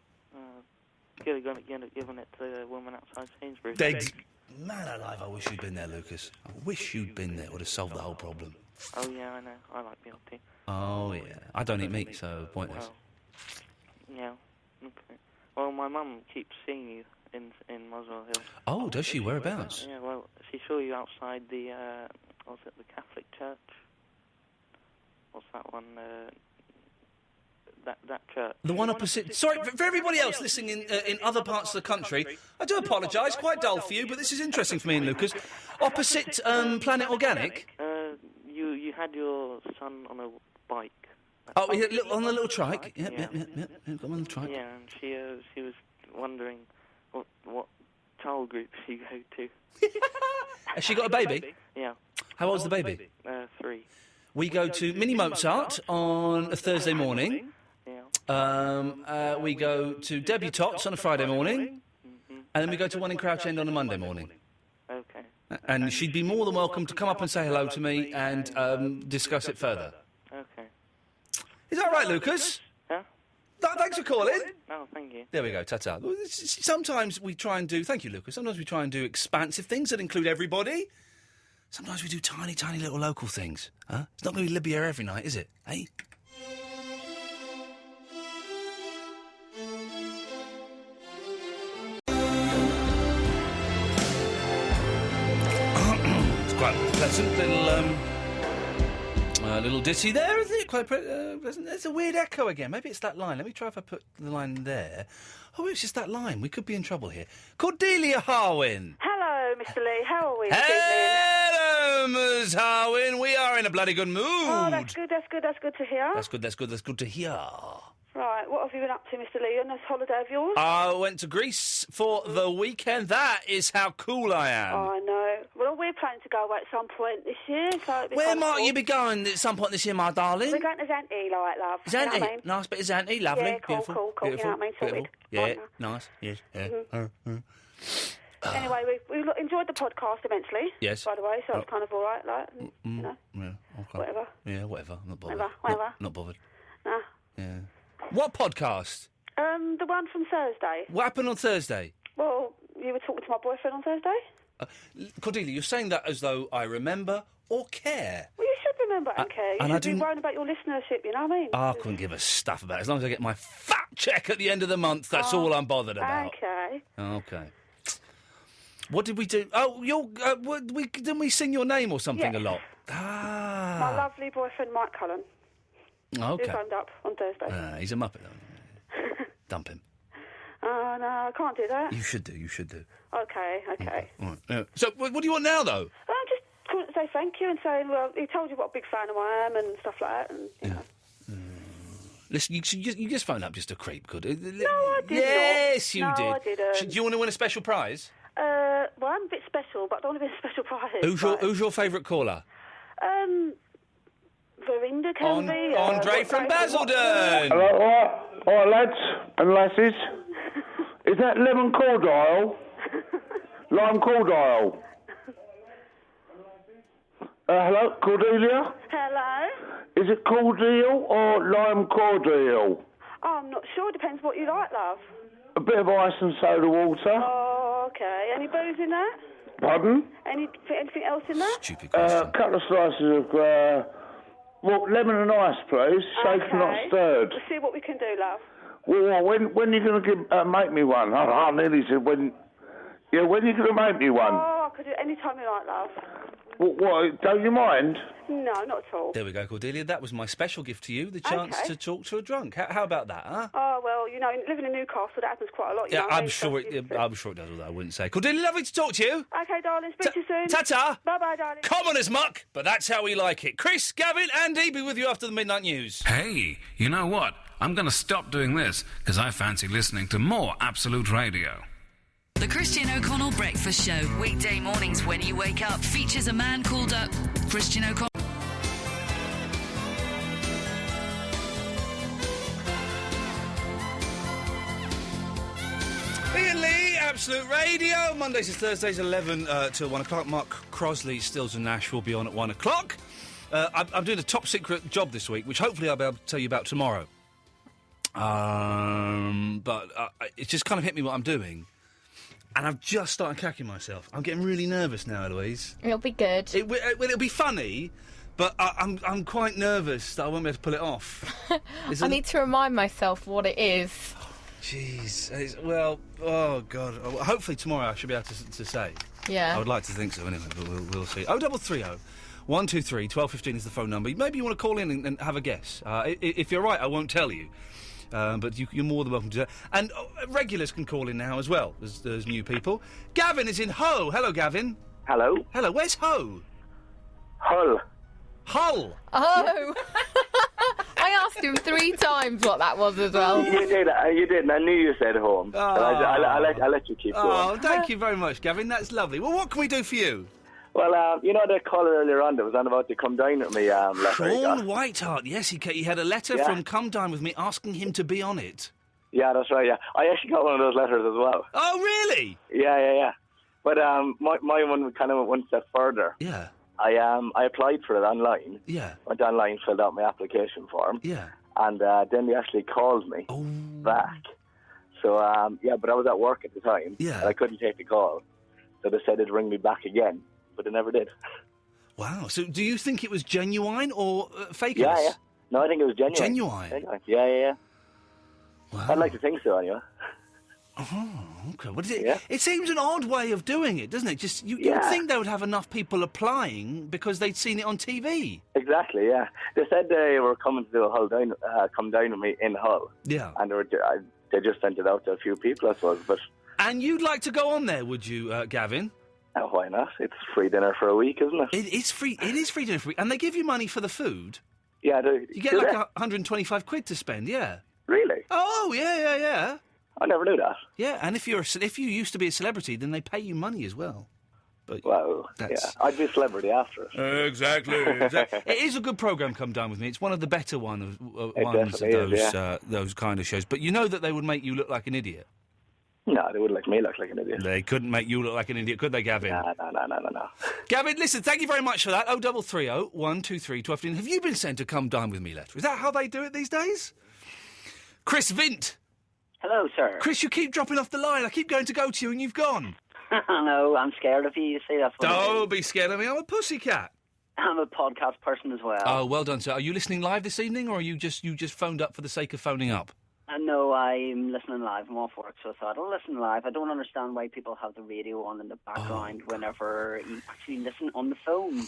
Could have given it to the woman outside Sainsbury's. Man alive, I wish you'd been there, Lucas. I wish you'd been there, it would have solved the whole problem. Oh, yeah, I know, I like BLT. Oh, yeah. I don't eat meat, so pointless. Oh. Yeah, okay. Well, my mum keeps seeing you in Muswell Hill. Oh, does she? Whereabouts? Yeah, well, she saw you outside the, was it the Catholic Church? What's that one? That church. The one opposite... Sorry, for everybody else listening in other parts of the country, I do apologise, quite dull for you, but this is interesting for me and Lucas. Opposite Planet Organic? You had your son on a bike. Oh, on the little trike? Yep, got him on the trike. Yeah, and she was wondering what child group she go to. Has she got a baby? Yeah. How old's the baby? 3. We go to Mini Mozart on a Thursday morning. Yeah. We go to Debutots on a Friday morning. And then we go to one in Crouch End on a Monday morning. Okay. And she'd be more than welcome to come up and say hello to me and discuss it further. Okay. Is that right, Lucas? Yeah. Thanks for calling. Oh, thank you. There we go, ta-ta. Sometimes we try and do... Thank you, Lucas. Sometimes we try and do expansive things that include everybody. Sometimes we do tiny, tiny little local things. Huh? It's not going to be Libya every night, is it? Hey? It's quite a pleasant little ditty there, isn't it? Quite pleasant. There's a weird echo again. Maybe it's that line. Let me try if I put the line there. Oh, it's just that line. We could be in trouble here. Cordelia Harwin. Hello, Mr. Lee. How are we this evening? Hello, Ms. Harwin. We are in a bloody good mood. Oh, that's good to hear. That's good to hear. Right, what have you been up to, Mr. Lee, on this holiday of yours? I went to Greece for the weekend. That is how cool I am. Oh, I know. Well, we're planning to go away at some point this year. So it'd be Where kind of might cool. you be going at some point this year, my darling? We're going to Zante, like, love. Zante, You know what I mean? nice bit of Zante, lovely, Yeah, cool, beautiful, cool. beautiful, You know what I mean? Sorted. beautiful. Yeah, Right nice, yes, yeah. Anyway, we enjoyed the podcast immensely. Yes. By the way, so it's kind of all right, like, you know, Yeah, okay. whatever. Yeah, whatever. I'm not bothered. Whatever. Not bothered. Nah. Yeah. What podcast? The one from Thursday. What happened on Thursday? Well, you were talking to my boyfriend on Thursday. Cordelia, you're saying that as though I remember or care. Well, you should remember and care. You and I should be do- worrying about your listenership, you know what I mean? I couldn't give a stuff about it. As long as I get my fat check at the end of the month, that's all I'm bothered about. Okay. Okay. What did we do? Oh, didn't we sing your name or something Yes. a lot? My lovely boyfriend, Mike Cullen, Okay. who phoned up on Thursday. He's a muppet, though. Dump him. Oh, no, I can't do that. You should do. Okay. All right. So, what do you want now, though? I'm just calling to say thank you and saying, well, he told you what a big fan I am and stuff like that, and, you know. Listen, you just phoned up just to creep, could it? No, I didn't. Yes, you No, did. I didn't. Do you want to win a special prize? Well, I'm a bit special, but I don't want to be a special prize. Who's your favourite caller? Verinda can be. Andre from Basildon. Hello, all right, lads and lasses. Is that lemon cordial? Lime cordial? Hello, Cordelia? Hello? Is it cordial or lime cordial? Oh, I'm not sure. Depends what you like, love. A bit of ice and soda water. Oh, okay. Any booze in that? Pardon? Anything else in that? Stupid A couple of slices of, lemon and ice, please. Shaken, not stirred. We'll see what we can do, love. Well, when are you going to make me one? I nearly said when. Yeah, when are you going to make me one? Oh, I could do it any time you like, love. What, don't you mind? No, not at all. There we go, Cordelia. That was my special gift to you, the chance Okay. to talk to a drunk. How about that, huh? Oh, well, you know, living in Newcastle, that happens quite a lot, you know what I I'm mean? sure I'm sure it does, although I wouldn't say. Cordelia, lovely to talk to you. Okay, darling, speak to you soon. Ta-ta. Bye-bye, darling. Common as muck, but that's how we like it. Chris, Gavin, Andy, be with you after the midnight news. Hey, you know what? I'm going to stop doing this because I fancy listening to more Absolute Radio. The Christian O'Connell Breakfast Show, weekday mornings when you wake up, features a man called up Christian O'Connell. Ian Lee, Absolute Radio. Mondays to Thursdays, 11 till 1 o'clock. Mark Crosley, Stills and Nash will be on at 1 o'clock. I'm doing a top secret job this week, which hopefully I'll be able to tell you about tomorrow. But it's just kind of hit me what I'm doing. And I've just started cacking myself. I'm getting really nervous now, Eloise. It'll be good. It'll be funny, but I'm quite nervous that I won't be able to pull it off. I need to remind myself what it is. Jeez. Well, oh, God. Hopefully tomorrow I should be able to say. Yeah. I would like to think so anyway, but we'll see. 0330 123 1215 is the phone number. Maybe you want to call in and have a guess. If you're right, I won't tell you. But you're more than welcome to do that. And regulars can call in now as well. There's new people. Gavin is in Hull. Hello, Gavin. Hello. Hello. Where's Hull? Hull. Hull. Oh. I asked him 3 times what that was as well. You did, and I knew you said home. Oh. I'll let you keep going. Oh, thank you very much, Gavin. That's lovely. Well, what can we do for you? Well, you know the caller earlier on that was on about to come down with me. Sean Whiteheart. Yes, he had a letter from Come Dine With Me asking him to be on it. Yeah, that's right, yeah. I actually got one of those letters as well. Oh, really? Yeah. But my one kind of went one step further. Yeah. I applied for it online. Yeah. Went online, filled out my application form. Yeah. And then they actually called me back. So, but I was at work at the time. Yeah. And I couldn't take the call. So they said they'd ring me back again. But they never did. Wow. So do you think it was genuine or fake? Yeah. No, I think it was genuine. Genuine? Yeah. Wow. I'd like to think so, anyway. Oh, okay. What is it? Yeah. It seems an odd way of doing it, doesn't it? Just you'd think they would have enough people applying because they'd seen it on TV. Exactly, yeah. They said they were coming to do a Hull come down with me in Hull. Yeah. And they just sent it out to a few people, I suppose. But and you'd like to go on there, would you, Gavin? Why not? It's free dinner for a week, isn't it? It is free dinner for a week. And they give you money for the food? Yeah, you get like 125 quid to spend, yeah. Really? Oh, yeah. I never knew that. Yeah, and if you used to be a celebrity, then they pay you money as well. But Wow, yeah. I'd be a celebrity after it. Exactly. It is a good programme, Come Dine With Me. It's one of the better ones of those kind of shows. But you know that they would make you look like an idiot. No, they wouldn't make me look like an idiot. They couldn't make you look like an idiot, could they, Gavin? No. Gavin, listen, thank you very much for that. 0330 123 1215. Have you been sent a Come Dine With Me letter? Is that how they do it these days? Chris Vint. Hello, sir. Chris, you keep dropping off the line. I keep going to go to you and you've gone. No, I'm scared of you. You see, that's what Don't be scared of me. I'm a pussycat. I'm a podcast person as well. Oh, well done, sir. Are you listening live this evening, or are you just phoned up for the sake of phoning up? No, I'm listening live. I'm off work, so I thought I'll listen live. I don't understand why people have the radio on in the background whenever you actually listen on the phone.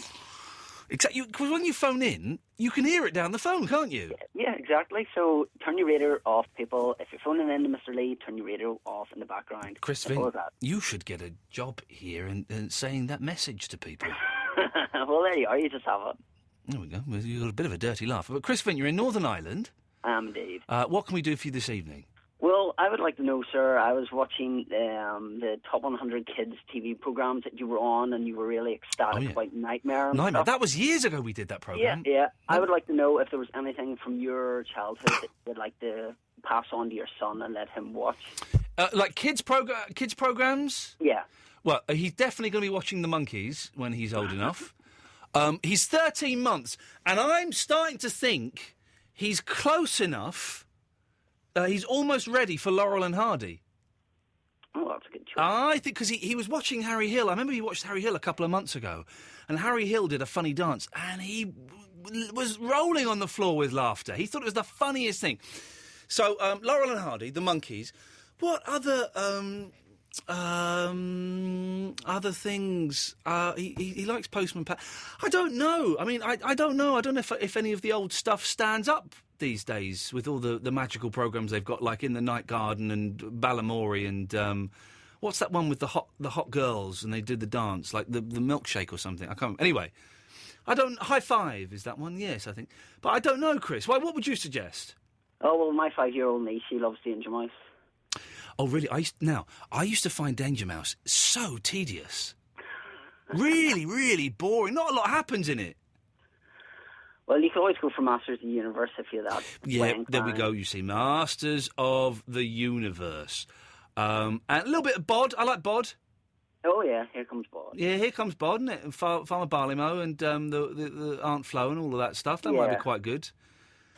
Exactly, because when you phone in, you can hear it down the phone, can't you? Yeah, exactly. So turn your radio off, people. If you're phoning in to Mr. Lee, turn your radio off in the background. Chris Vin, you should get a job here and saying that message to people. Well, there you are. You just have it. There we go. Well, you've got a bit of a dirty laugh. But Chris Vin, you're in Northern Ireland. I am indeed. What can we do for you this evening? Well, I would like to know, sir, I was watching the Top 100 Kids TV programmes that you were on, and you were really ecstatic about Nightmare and stuff. That was years ago we did that programme. Yeah. I would like to know if there was anything from your childhood that you would like to pass on to your son and let him watch. Like kids programmes? Yeah. Well, he's definitely going to be watching The Monkees when he's old enough. He's 13 months, and I'm starting to think he's close enough. He's almost ready for Laurel and Hardy. Oh, that's a good choice. I think because he was watching Harry Hill. I remember he watched Harry Hill a couple of months ago, and Harry Hill did a funny dance, and he was rolling on the floor with laughter. He thought it was the funniest thing. So, Laurel and Hardy, The Monkees. What other things? He likes Postman Pat. I don't know. I mean, I don't know. I don't know if any of the old stuff stands up these days with all the magical programmes they've got, like In the Night Garden and Balamory and what's that one with the hot girls and they did the dance, like the milkshake or something. I can't remember. Anyway, High Five is that one? Yes, I think. But I don't know, Chris. What would you suggest? Oh, well, my 5-year-old niece, she loves Danger Mouse. Oh, really? I used to find Danger Mouse so tedious. Really, really boring. Not a lot happens in it. Well, you can always go for Masters of the Universe if you're that. Yeah, there we go, you see. Masters of the Universe. And a little bit of Bod. I like Bod. Oh, yeah, Here Comes Bod. Yeah, Here Comes Bod, isn't it? And Farmer Barleymow and the Aunt Flo and all of that stuff. That might be quite good.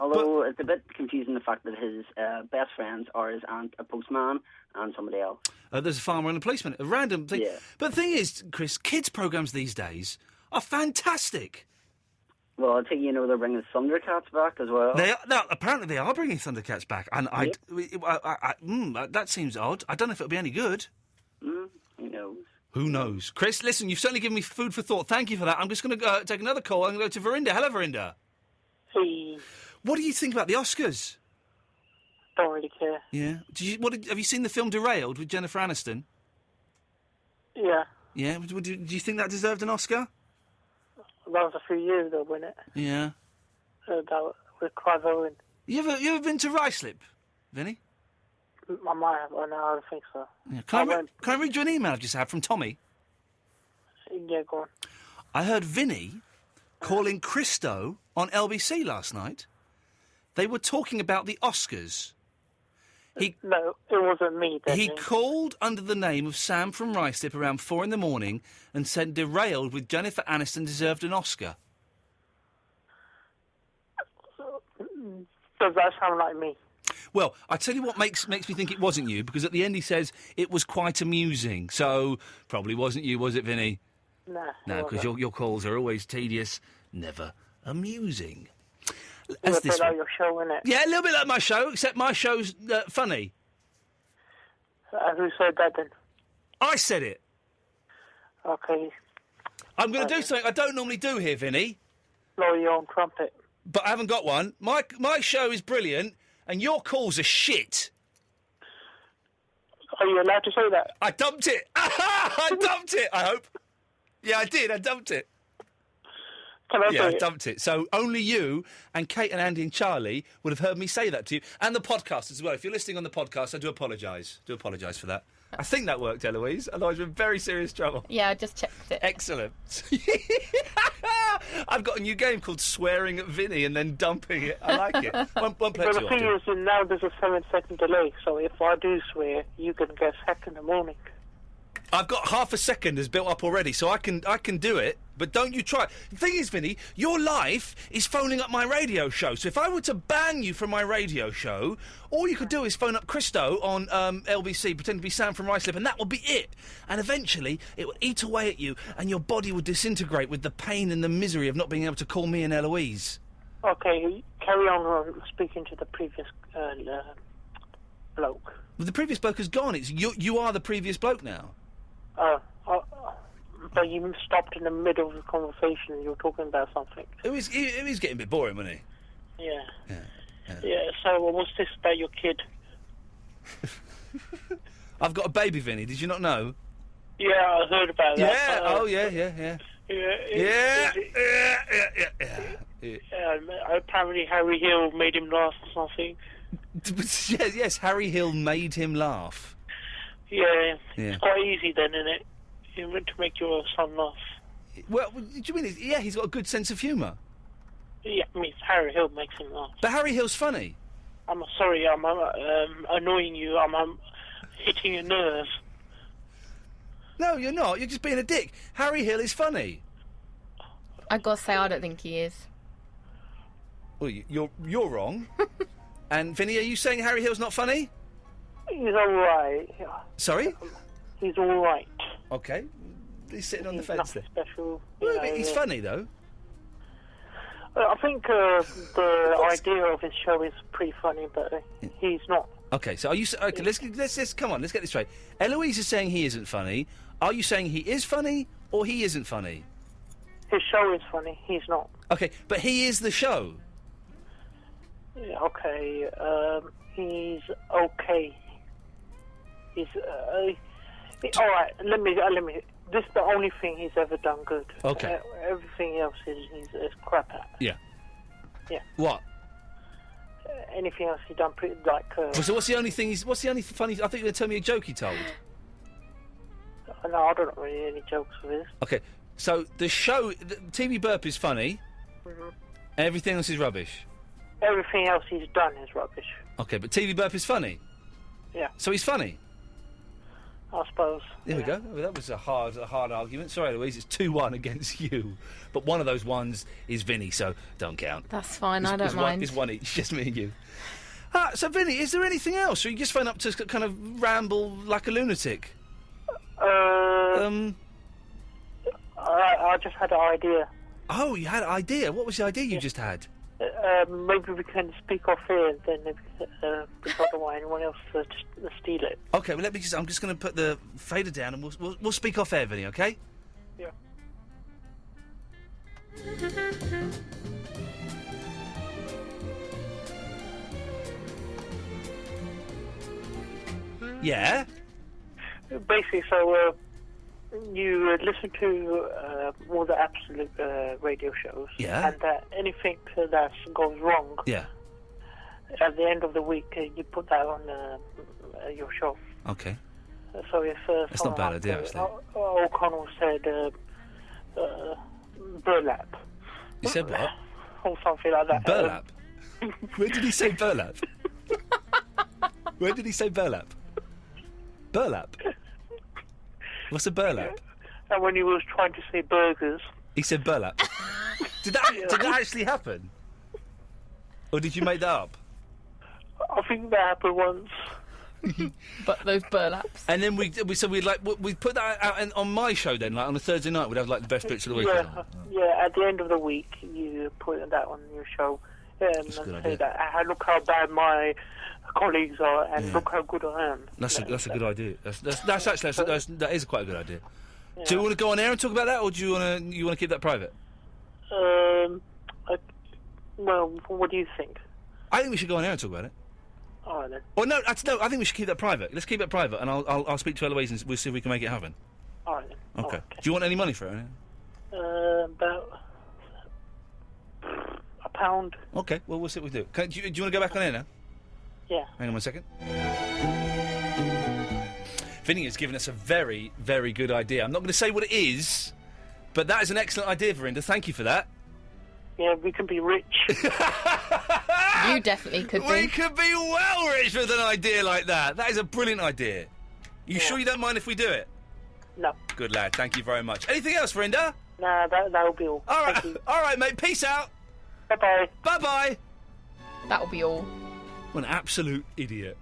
Although it's a bit confusing the fact that his best friends are his aunt, a postman, and somebody else. There's a farmer and a policeman. A random thing. Yeah. But the thing is, Chris, kids' programmes these days are fantastic. Well, I think they're bringing Thundercats back as well. Apparently they are bringing Thundercats back, and that seems odd. I don't know if it'll be any good. Who knows? Who knows? Chris, listen, you've certainly given me food for thought. Thank you for that. I'm just going to take another call. I'm going to go to Verinda. Hello, Verinda. Hey. What do you think about the Oscars? Don't really care. Yeah. Have you seen the film Derailed with Jennifer Aniston? Yeah. Yeah. Do you think that deserved an Oscar? That was a few years ago, wasn't it? Yeah. That with Clive Owen. You ever been to Ruislip, Vinny? I might have. No, I don't think so. Yeah. Can I read you an email I've just had from Tommy? Yeah, go on. I heard Vinny calling Christo on LBC last night. They were talking about the Oscars. No, it wasn't me. He called under the name of Sam from Ruislip around 4 a.m. and said Derailed with Jennifer Aniston deserved an Oscar. Does that sound like me? Well, I tell you what makes me think it wasn't you, because at the end he says it was quite amusing. So probably wasn't you, was it, Vinny? No, because your calls are always tedious, never amusing. A little bit like your show, innit? Yeah, a little bit like my show, except my show's funny. Who said that then? I said it. Okay. I'm going to do something I don't normally do here, Vinny. Blow your own trumpet. But I haven't got one. My show is brilliant, and your calls are shit. Are you allowed to say that? I dumped it. I dumped it, I hope. Yeah, I did. I dumped it. I dumped it. So only you and Kate and Andy and Charlie would have heard me say that to you. And the podcast as well. If you're listening on the podcast, I do apologise. For that. I think that worked, Eloise. Otherwise, we're in very serious trouble. Yeah, I just checked it. Excellent. I've got a new game called Swearing at Vinny and then dumping it. I like it. One play But the two, thing is, now there's a 7-second delay, so if I do swear, you can guess heck in the morning. I've got half a second has built up already, so I can do it. But don't you try. The thing is, Vinny, your life is phoning up my radio show. So if I were to ban you from my radio show, all you could do is phone up Christo on LBC, pretend to be Sam from Ruislip, and that would be it. And eventually, it would eat away at you, and your body would disintegrate with the pain and the misery of not being able to call me and Eloise. Okay, carry on speaking to the previous bloke. Well, the previous bloke has gone. It's you are the previous bloke now. But you stopped in the middle of the conversation and you were talking about something. It was getting a bit boring, wasn't he? Yeah, so what's this about your kid? I've got a baby, Vinny. Did you not know? Yeah, I heard about that. Yeah. Apparently Harry Hill made him laugh or something. Yes, Harry Hill made him laugh. Yeah, Yeah. it's quite easy then, isn't it? You meant to make your son laugh. Well, do you mean? Yeah, he's got a good sense of humour. Yeah, I mean, Harry Hill makes him laugh. But Harry Hill's funny. I'm sorry, I'm annoying you. I'm hitting your nerves. No, you're not. You're just being a dick. Harry Hill is funny. I gotta say, I don't think he is. Well, you're wrong. And Vinny, are you saying Harry Hill's not funny? He's all right. Sorry? He's all right. Okay. He's sitting on the fence there. Special. Well, he's funny though. I think the idea of his show is pretty funny, but he's not. Okay, so are you? Okay, let's come on. Let's get this straight. Eloise is saying he isn't funny. Are you saying he is funny or he isn't funny? His show is funny. He's not. Okay, but he is the show. Yeah, okay. He's okay. He's all right. Let me. This is the only thing he's ever done good. Okay. Everything else he's crap at. Yeah. Yeah. What? Anything else he's done pretty like. So what's the only thing? What's the only funny? I think you're going to tell me a joke he told. No, I don't know really any jokes for this. Okay, so the show, the TV Burp is funny. Mhm. Everything else is rubbish. Everything else he's done is rubbish. Okay, but TV Burp is funny. Yeah. So he's funny. I suppose. There we go. Well, that was a hard argument. Sorry, Louise, it's 2-1 against you. But one of those ones is Vinny, so don't count. That's fine, I don't mind. It's one each, just me and you. So, Vinny, is there anything else? Or you just phone up to kind of ramble like a lunatic? I just had an idea. Oh, you had an idea? What was the idea you just had? Maybe we can speak off here, then because I don't want anyone else to steal it. Okay, well, I'm just going to put the fader down and we'll speak off air, Vinny, okay? Yeah. Yeah? Basically, so you listen to all the Absolute radio shows. Yeah. And anything that goes wrong, Yeah. at the end of the week, you put that on your show. Okay. So if That's not a bad idea, actually. O'Connell said burlap. You said what? Or something like that. Burlap? Where did he say burlap? Where did he say burlap? Burlap? What's a burlap? And when he was trying to say burgers... He said burlap. Did that actually happen? Or did you make that up? I think that happened once. But those burlaps. And then we put that out on my show then, like on a Thursday night, we'd have like the best bits of the week. Yeah, at the end of the week, you put that on your show. And say that, look how bad my colleagues are, and look how good I am. That's a good idea. That is quite a good idea. Yeah. Do you want to go on air and talk about that, or do you want to keep that private? Well, what do you think? I think we should go on air and talk about it. All right then. Or no, I think we should keep that private. Let's keep it private, and I'll speak to Eloise and we'll see if we can make it happen. All right then. Okay. Do you want any money for it? About £1. Okay. Well, we'll see what we do. Do you want to go back on air now? Yeah. Hang on 1 second. Vinny has given us a very, very good idea. I'm not going to say what it is, but that is an excellent idea, Verinda. Thank you for that. Yeah, we can be rich. You definitely could be. We could be well rich with an idea like that. That is a brilliant idea. You sure you don't mind if we do it? No. Good lad. Thank you very much. Anything else, Verinda? Nah, that'll be all. All right, Thank you. all right, mate. Peace out. Bye-bye. Bye-bye. That'll be all. What an absolute idiot.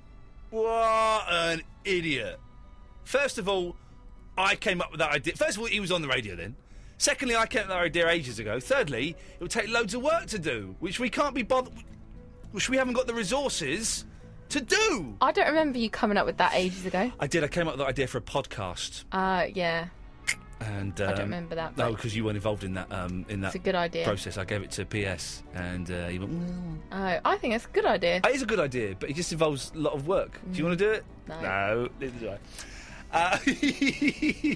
What an idiot. First of all, I came up with that idea. First of all, he was on the radio then. Secondly, I came up with that idea ages ago. Thirdly, it would take loads of work to do, which we can't be bothered... which we haven't got the resources to do. I don't remember you coming up with that ages ago. I did. I came up with that idea for a podcast. Yeah. And I don't remember that. No, because you weren't involved in that. It's a good idea. Process. I gave it to PS, and he went. Oh, I think it's a good idea. It is a good idea, but it just involves a lot of work. Do you want to do it? No. Neither do I.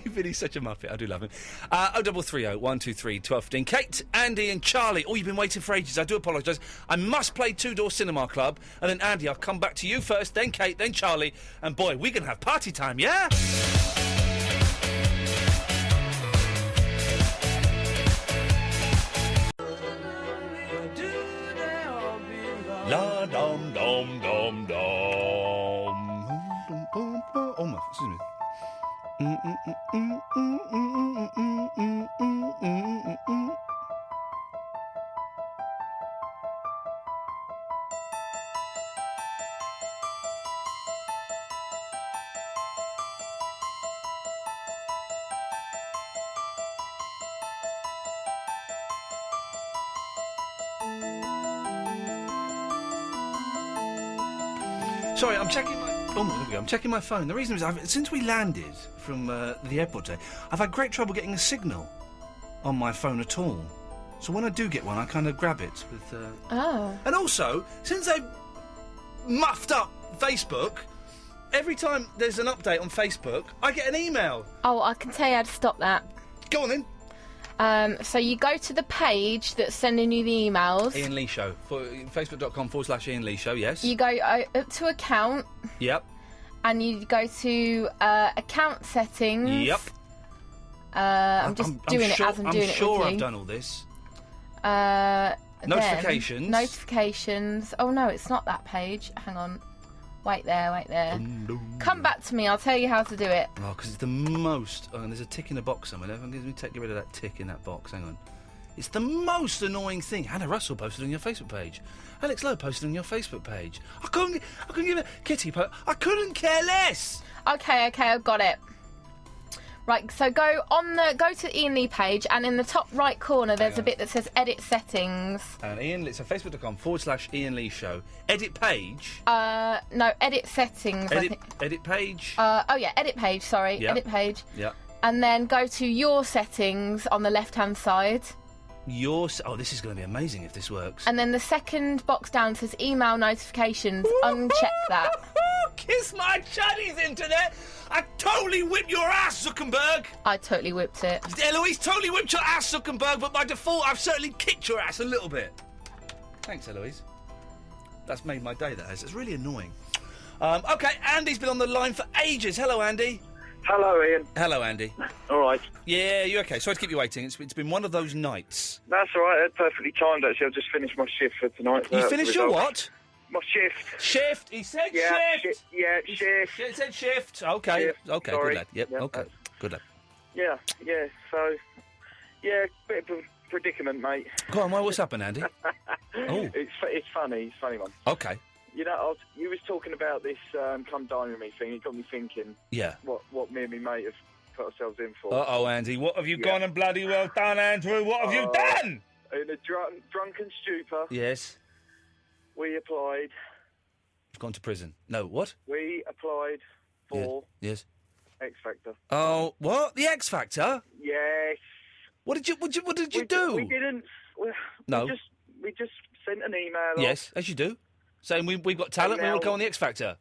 Vinny's such a muppet. I do love him. 0330 123 1215. Kate, Andy, and Charlie. Oh, you've been waiting for ages. I do apologise. I must play Two Door Cinema Club, and then Andy. I'll come back to you first, then Kate, then Charlie, and boy, we're gonna have party time, yeah? La dum dum dum dum. Oh my, excuse me. Sorry, I'm checking my... Oh, there we go. I'm checking my phone. The reason is, since we landed from the airport today, I've had great trouble getting a signal on my phone at all. So when I do get one, I kind of grab it with... Oh. And also, since they've muffed up Facebook, every time there's an update on Facebook, I get an email. Oh, I can tell you how to stop that. Go on then. So you go to the page that's sending you the emails. Iain Lee Show. Facebook.com/Iain Lee Show, yes. You go up to account. Yep. And you go to account settings. Yep. I'm just doing it as I'm doing it. I'm sure with I've you. done all this. Notifications. Notifications. Notifications. Oh no, it's not that page. Hang on. Wait there. Come back to me. I'll tell you how to do it. Oh, because it's the most... Oh, and there's a tick in a box somewhere. Let me get rid of that tick in that box. Hang on. It's the most annoying thing. Hannah Russell posted on your Facebook page. Alex Lowe posted on your Facebook page. I couldn't give it... Kitty, I couldn't care less. Okay, I've got it. Right, so go to Iain Lee page, and in the top right corner there's a bit that says edit settings. And Iain, it's Facebook.com/Iain Lee Show. Edit page. No, edit settings. Edit page. Edit page, sorry. Yep. Edit page. Yeah. And then go to your settings on the left-hand side. Oh, this is going to be amazing if this works. And then the second box down says email notifications. Uncheck that. Kiss my Chinese internet! I totally whipped your ass, Zuckerberg! I totally whipped it. Eloise totally whipped your ass, Zuckerberg, but by default I've certainly kicked your ass a little bit. Thanks, Eloise. That's made my day, that has. It's really annoying. OK, Andy's been on the line for ages. Hello, Andy. Hello, Iain. Hello, Andy. All right. Yeah, you OK? Sorry to keep you waiting. It's been one of those nights. That's all right. That's perfectly timed, actually. I've just finished my shift for tonight. You finished your what? My shift. Shift? He said shift! Shift. He said shift. OK. Shift. OK, Sorry. good lad. Yep, OK. Good lad. Yeah, so... Yeah, bit of a predicament, mate. Go on, what's happened, Andy? Oh. It's funny. It's a funny one. OK. You know, you was talking about this come dine with me thing. It got me thinking. Yeah. What me and my mate have put ourselves in for. Uh-oh, Andy. What have you gone and bloody well done, Andrew? What have you done? In a drunken stupor. Yes. We applied. You've gone to prison. No, what? We applied for Yes. X Factor. Oh, what? The X Factor? Yes. What did you do? We didn't. No. We just sent an email. Yes, as you do. Saying we've got talent, we will go on the X Factor.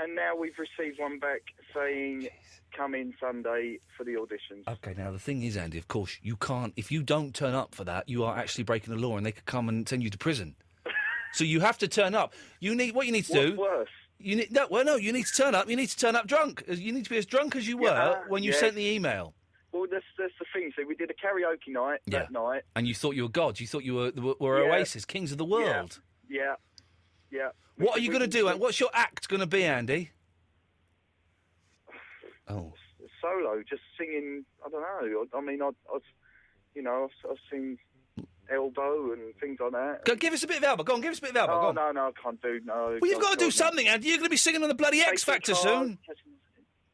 And now we've received one back saying come in Sunday for the auditions. OK, now the thing is, Andy, of course, you can't... If you don't turn up for that, you are actually breaking the law and they could come and send you to prison. So you have to turn up. What you need to do... What's worse? You need you need to turn up. You need to turn up drunk. You need to be as drunk as you were when you sent the email. Well, that's the thing. So we did a karaoke night that night. And you thought you were gods. You thought you were Oasis, kings of the world. Yeah. What are you going to do? What's your act going to be, Andy? Oh. Solo, just singing. I don't know. I mean, I sing elbow and things like that. Go, give us a bit of elbow. Go on, give us a bit of elbow. Oh, no, I can't do. No. Well, you've got to do something, Andy. You're going to be singing on the bloody X Factor soon.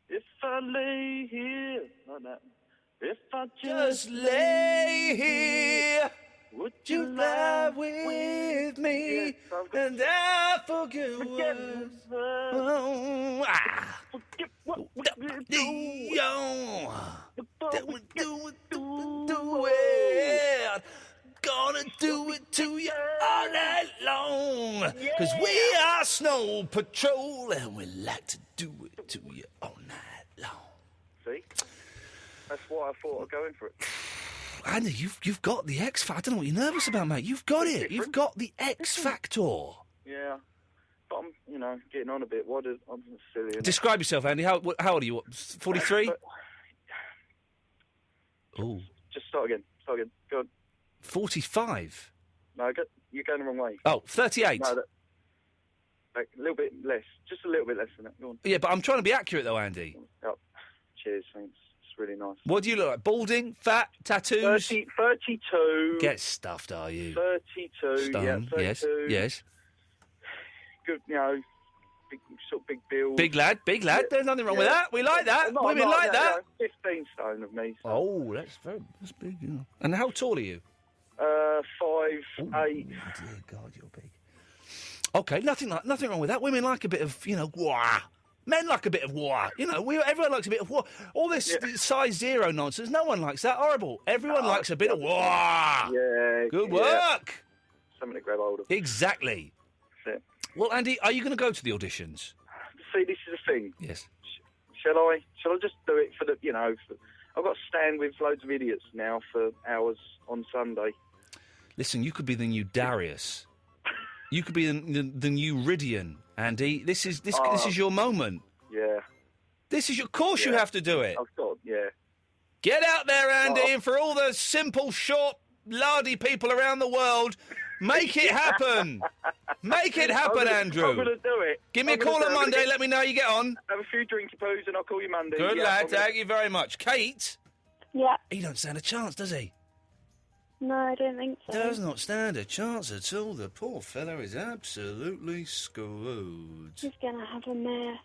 If I lay here, like that. If I just lay here, would you lie with me? Yes, and I forget what we do it. Gonna do it to you all night long. Cause we are Snow Patrol and we like to do it to you all night long. See? That's why I thought I'd go in for it. Andy, you've got the X Factor. I don't know what you're nervous about, mate. You've got it. You've got the X Factor. Yeah. But I'm, getting on a bit. I'm silly. Describe yourself, Andy. How old are you? 43? Oh. Just start again. Go on. 45? No, you're going the wrong way. Oh, 38? No, a little bit less. Just a little bit less than that. Go on. Yeah, but I'm trying to be accurate, though, Andy. Oh, cheers, thanks. It's really nice. What do you look like? Balding? Fat? Tattoos? 32. Get stuffed, are you? 32, Stone. yeah, 32. Yes. Good, big build. Big lad. Yeah. There's nothing wrong with that. We like that. Not, Women like that. 15 stone of me. So. Oh, that's big. Yeah. And how tall are you? 5'8". Dear God, you're big. Okay, nothing wrong with that. Women like a bit of, wah. Men like a bit of wah. Everyone likes a bit of wah. All this size 0 nonsense, no one likes that. Horrible. Everyone likes a bit of wah. Yeah. Good work. Something to grab hold of. Exactly. That's it. Well, Andy, are you going to go to the auditions? See, this is the thing. Yes. Shall I just do it for the, I've got to stand with loads of idiots now for hours on Sunday. Listen, you could be the new Darius. You could be the new Ridian, Andy. This is your moment. Yeah. This is your course. You have to do it. I've got, yeah. Get out there, Andy, and for all the simple, short, lardy people around the world, make it happen. Make it happen, Andrew. I'm going to do it. Give me a call on Monday. Let me know how you get on. Have a few drinky poos and I'll call you Monday. Good lad. Thank you very much. Kate? Yeah. He don't stand a chance, does he? No, I don't think so. Does not stand a chance at all. The poor fella is absolutely screwed. He's going to have a mare.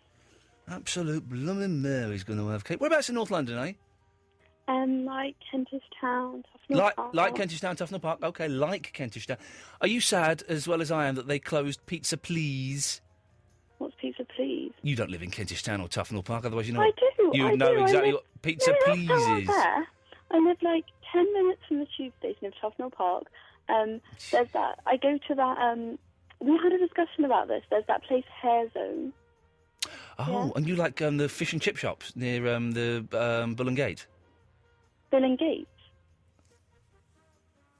Absolute blooming mare he's going to have, Kate. Whereabouts in North London, eh? Like Kentish Town, Tufnell Park. Like Kentish Town, Tufnell Park. Okay, like Kentish Town. Are you sad, as well as I am, that they closed Pizza Please? What's Pizza Please? You don't live in Kentish Town or Tufnell Park, otherwise you know. I do. You know exactly what Pizza Please is. I live like 10 minutes from the tube station of Tufnell Park. There's that. I go to that. We had a discussion about this. There's that place, Hair Zone. Oh, and you like the fish and chip shops near the Bull and Gate? Bill and Gates.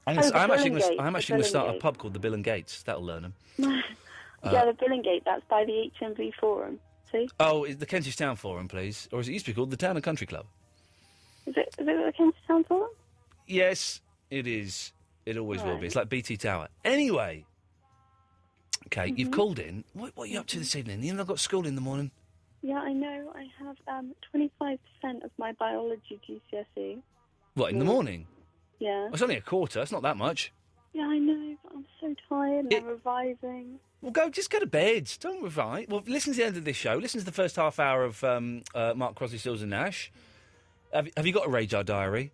I'm actually going to start a pub called the Bill and Gates. That'll learn them. Yeah, the Bill and Gate. That's by the HMV Forum. See? Oh, is the Kentish Town Forum, please, or as it used to be called, the Town and Country Club? Is it the Kentish Town Forum? Yes, it is. It always will be. It's like BT Tower. Anyway, okay, you've called in. What are you up to this evening? You know, I've got school in the morning. Yeah, I know. I have 25% of my biology GCSE. What, in the morning? Yeah. Well, it's only a quarter. It's not that much. Yeah, I know, but I'm so tired and I'm revising. Well, just go to bed. Don't revise. Well, listen to the end of this show. Listen to the first half hour of Mark Crosby, Stills and Nash. Have you got a Radar Diary?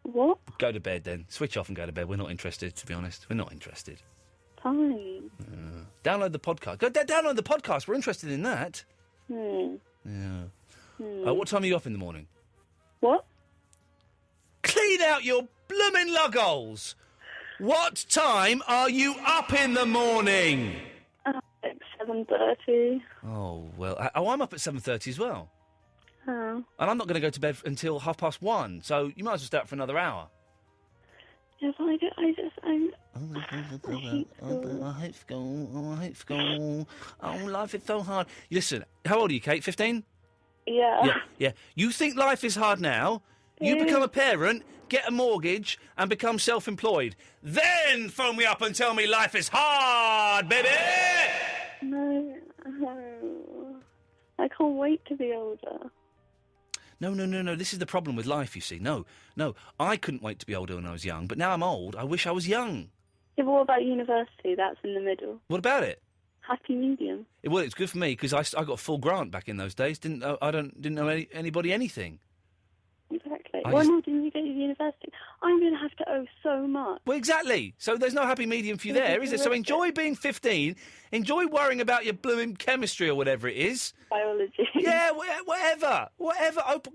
What? Go to bed then. Switch off and go to bed. We're not interested, to be honest. We're not interested. Fine. Download the podcast. Go download the podcast. We're interested in that. Yeah. What time are you off in the morning? What? Clean out your blooming lug holes. What time are you up in the morning? Like 7:30. Oh, well. I'm up at 7:30 as well. Oh. And I'm not going to go to bed until 1:30, so you might as well stay up for another hour. Yeah, but I hate school. I hate school. Oh, life is so hard. Listen, how old are you, Kate? 15? Yeah. Yeah. You think life is hard now? You become a parent, get a mortgage, and become self-employed. Then phone me up and tell me life is hard, baby! No. I can't wait to be older. No. This is the problem with life, you see. No. I couldn't wait to be older when I was young, but now I'm old. I wish I was young. Yeah, but what about university? That's in the middle. What about it? Happy medium. Well, it's good for me because I got a full grant back in those days. Didn't know anybody anything. Exactly. When didn't you go to university? I'm going to have to owe so much. Well, exactly. So there's no happy medium for you there, is there? So enjoy being 15. Enjoy worrying about your blooming chemistry or whatever it is. Biology. Yeah, whatever.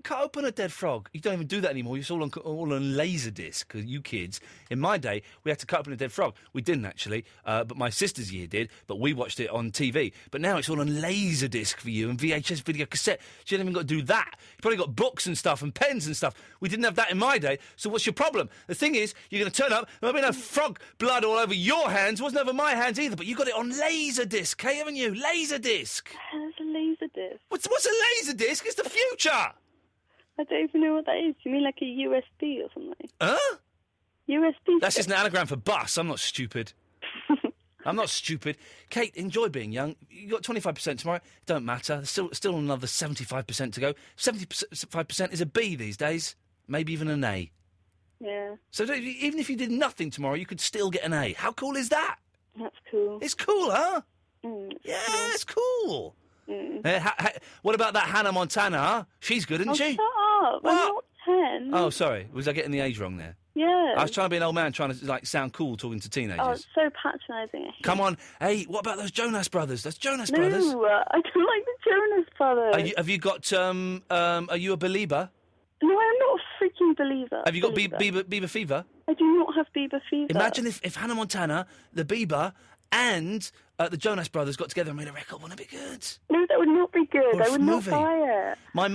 Cut open a dead frog. You don't even do that anymore. It's all on Laserdisc. 'Cause you kids, in my day, we had to cut open a dead frog. We didn't actually, but my sister's year did. But we watched it on TV. But now it's all on Laserdisc for you and VHS video cassette. So you haven't even got to do that. You probably got books and stuff and pens and stuff. We didn't have that in my day. So what's your problem? The thing is, you're going to turn up. There'll be no frog blood all over your hands. It wasn't over my hands either. But you got it on Laserdisc, Kate, haven't you? Laserdisc. There's a Laserdisc. What's a Laserdisc? It's the future. I don't even know what that is. You mean like a USB or something? Huh? USB. That's just an anagram for bus. I'm not stupid. I'm not stupid. Kate, enjoy being young. You got 25% tomorrow. Don't matter. There's still another 75% to go. 75% is a B these days. Maybe even an A. Yeah. So even if you did nothing tomorrow, you could still get an A. How cool is that? That's cool. It's cool, huh? Yeah, it's cool. What about that Hannah Montana, huh? She's good, isn't she? Shut up. I'm not 10. Oh, sorry. Was I getting the age wrong there? Yeah. I was trying to be an old man trying to, sound cool talking to teenagers. Oh, it's so patronising. Come on. Hey, what about those Jonas Brothers? Those Jonas No, Brothers? I don't like the Jonas Brothers. Have you got, are you a believer? No, I'm not a freaking believer. Have you got Bieber fever? I do not have Bieber fever. Imagine if Hannah Montana, the Bieber, and the Jonas Brothers got together and made a record. Wouldn't it be good? No, that would not be good. Or I a would movie. not buy it. My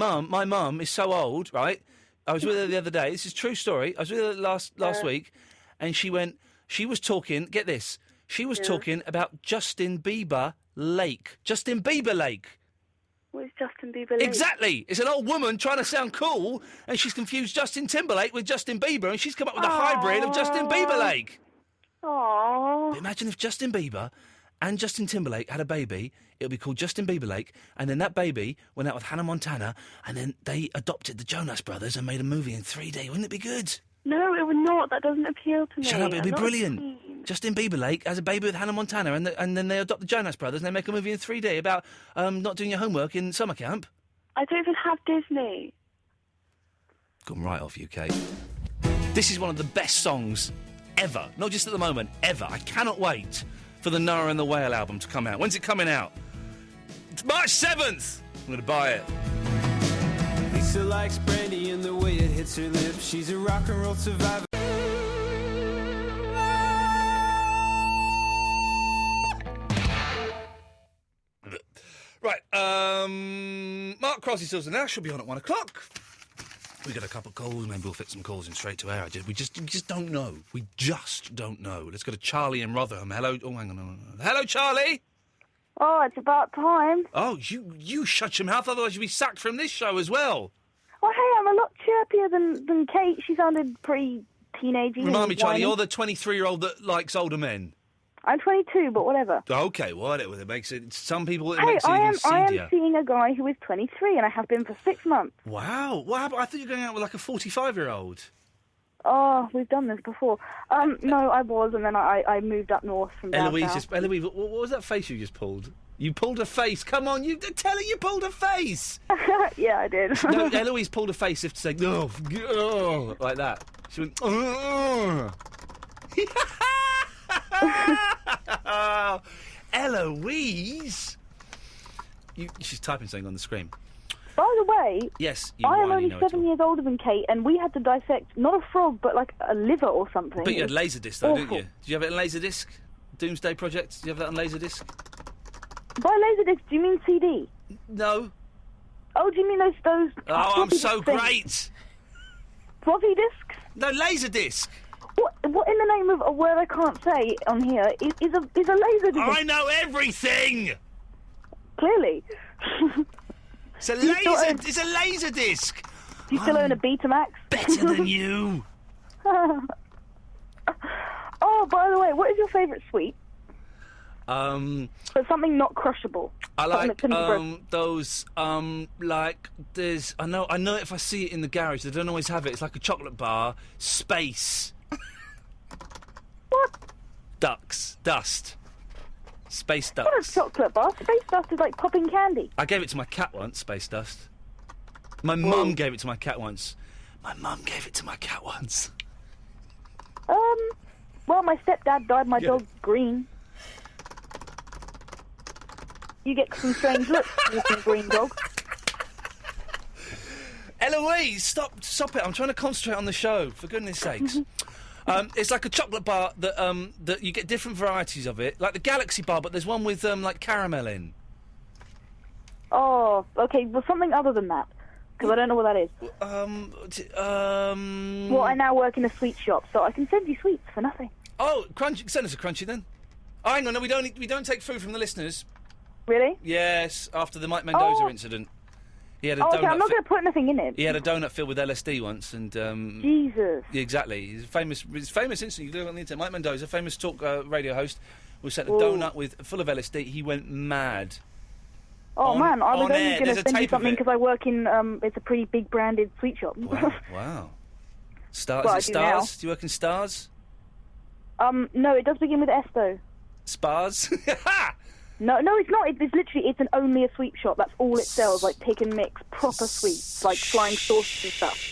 mum is so old, right? I was with her the other day. This is a true story. I was with her last week, and she was talking, get this, she was talking about Justin Bieber Lake. Justin Bieber Lake. What is Justin Bieber Lake? Exactly. It's an old woman trying to sound cool, and she's confused Justin Timberlake with Justin Bieber, and she's come up with a hybrid of Justin Bieber Lake. Aww. Imagine if Justin Bieber and Justin Timberlake had a baby, it would be called Justin Bieber Lake, and then that baby went out with Hannah Montana, and then they adopted the Jonas Brothers and made a movie in 3D. Wouldn't it be good? No, it would not. That doesn't appeal to me. Shut up, it'd be I'm not brilliant. keen. Justin Bieber Lake has a baby with Hannah Montana, and then they adopt the Jonas Brothers, and they make a movie in 3D about not doing your homework in summer camp. I don't even have Disney. Gone right off you, Kate. This is one of the best songs ever. Not just at the moment, ever. I cannot wait for the Noah and the Whale album to come out. When's it coming out? It's March 7th! I'm going to buy it. Lisa likes brandy and the way it hits her lips. She's a rock and roll survivor. Right, Mark Crosby Stills now should be on at 1 o'clock. We got a couple of calls, maybe we'll fit some calls in straight to air. We just don't know. We just don't know. Let's go to Charlie in Rotherham. Hello. Oh, hang on. Hello, Charlie. Oh, it's about time. Oh, you shut your mouth, otherwise you'll be sacked from this show as well. Oh, hey, I'm a lot chirpier than Kate. She sounded pretty teenagey. Remind me, and Charlie, whiny. you're the 23-year-old that likes older men. I'm 22, but whatever. Okay, whatever. It makes it. Some people it Hey, makes it I even am seedier. seeing a guy who is 23, and I have been for 6 months. Wow. What happened? I thought you were going out with like a 45-year-old. Oh, we've done this before. No, I was, and then I moved up north from down south. Eloise, what was that face you just pulled? You pulled a face. Come on, tell her you pulled a face. Yeah, I did. No, Eloise pulled a face if to say, oh, like that. She went, oh. Eloise! She's typing something on the screen. By the way, Yes, you I am whiny only know-it-all. 7 years older than Kate, and we had to dissect not a frog, but like a liver or something. But you had It was Laserdisc, though, didn't awful. you? Did you have it on Laserdisc? Doomsday Project? Did you have that on Laserdisc? By Laserdisc, do you mean CD? No. Oh, do you mean those? Oh, I'm floppy so disk things? great! Floppy disks? No, Laserdisc! What what in the name of a word I can't say on here is a laser disc? I know everything! Clearly. It's a Do you still laser. own- It's a laser disc. Do you still own a Betamax? Better than you. Oh, by the way, what is your favourite sweet? But something not crushable. I Something that like couldn't be broken. those like there's I know it if I see it in the garage. They don't always have it. It's like a chocolate bar. Space. What? Dust. Space What a ducks. chocolate bar. Space dust is like popping candy. I gave it to my cat once. Space dust. My mum gave it to my cat once. Well, my stepdad dyed my dog green. You get some strange looks with a green dog. Eloise, stop it! I'm trying to concentrate on the show. For goodness sakes. It's like a chocolate bar that you get different varieties of it, like the Galaxy bar, but there's one with like caramel in. Oh, okay. Well, something other than that, because I don't know what that is. Well, I now work in a sweet shop, so I can send you sweets for nothing. Oh, crunchy! Send us a crunchy then. Oh, hang on, no, we don't take food from the listeners. Really? Yes, after the Mike Mendoza Oh. incident, he had a Oh, donut. okay. I'm not going to put anything in it. He had a donut filled with LSD once, and Jesus. yeah, exactly. He's a famous incident. You can look on the internet. Mike Mendoza, famous talk radio host, was sent a Ooh. donut full of LSD. He went mad. Oh man, I was on only air, going there's to a send you tape of something it. because I work in it's a pretty big branded sweet shop. Wow. Stars? Well, is it I do now. Stars? Do you work in Stars? No, it does begin with S though. Spars? No, it's not. It's literally only a sweet shop. That's all it sells, like pick and mix, proper sweets, like flying sauces and stuff.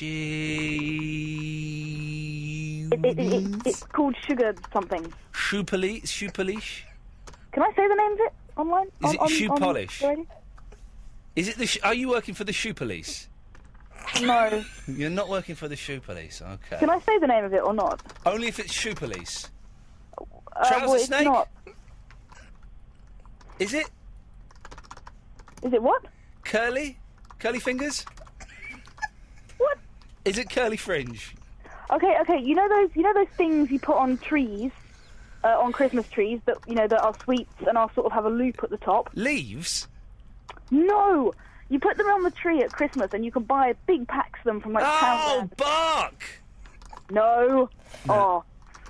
It's called Sugar something. Shoe police? Can I say the name of it online? Is it Shoe Polish? the radio? Is it are you working for the Shoe Police? No. You're not working for the Shoe Police, okay. Can I say the name of it or not? Only if it's Shoe Police. Well, it's Snake? not. Is it? Is it what? Curly? Curly fingers? What? Is it curly fringe? Okay. You know those things you put on trees, on Christmas trees that that are sweets and are sort of have a loop at the top. Leaves? No, you put them on the tree at Christmas and you can buy big packs of them from like Poundland. bark! No. Oh,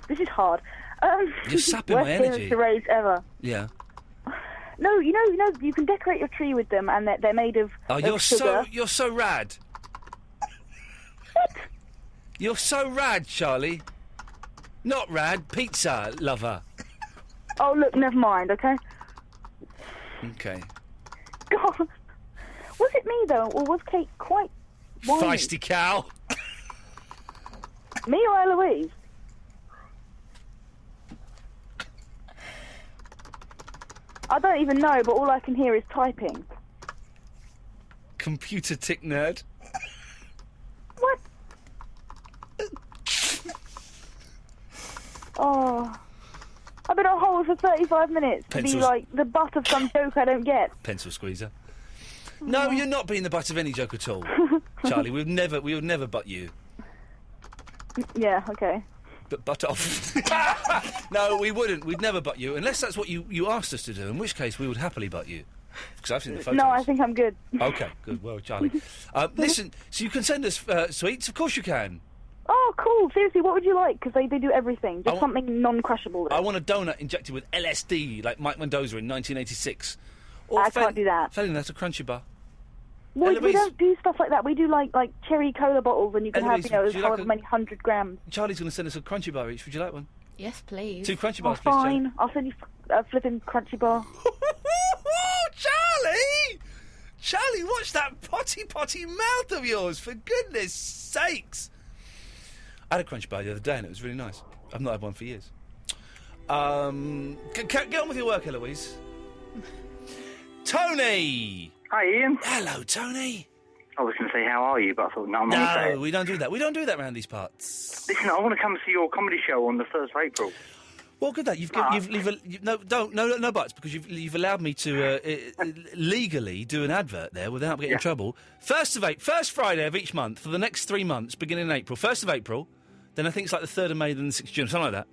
this is hard. You're sapping my worst energy. charades ever. Yeah. No, you know, you can decorate your tree with them, and they're made of. Oh, of sugar. you're so rad. What? You're so rad, Charlie. Not rad, pizza lover. Oh, look, never mind. Okay. Okay. God, was it me though, or was Kate quite whiny? Feisty cow. Me or Eloise? I don't even know, but all I can hear is typing. Computer tick nerd. What? Oh. I've been on hold for 35 minutes to be Pencils. like the butt of some joke I don't get. Pencil squeezer. No, you're not being the butt of any joke at all, Charlie. We would never butt you. Yeah, okay. But butt off. No, we wouldn't. We'd never butt you, unless that's what you asked us to do, in which case we would happily butt you. Because I've seen the photos. No, I think I'm good. Okay, good. Well, Charlie. Listen, so you can send us sweets? Of course you can. Oh, cool. Seriously, what would you like? Because they do everything. Just something non-crushable. I want a donut injected with LSD, like Mike Mendoza in 1986. Or I can't do that. Failing that, a crunchy bar. We Eloise- don't do stuff like that. We do like cherry cola bottles, and you can Eloise, have would you like however many 100 grams. Charlie's going to send us a crunchy bar each. Would you like one? Yes, please. 2 crunchy Oh, bars, please, Charlie. fine. I'll send you a flipping crunchy bar. Charlie! Charlie, watch that potty mouth of yours, for goodness sakes! I had a crunch bar the other day and it was really nice. I've not had one for years. Get on with your work, Eloise. Tony! Hi, Ian. Hello, Tony. I was going to say, how are you? But I thought, no, I'm not going to say No, it. we don't do that. We don't do that around these parts. Listen, I want to come see your comedy show on the 1st of April. Well, good that you've no buts, because you've allowed me to legally do an advert there without getting in trouble. First Friday of each month for the next 3 months, beginning in April. 1st of April, Then I think it's like the 3rd of May, then the 6th of June, something like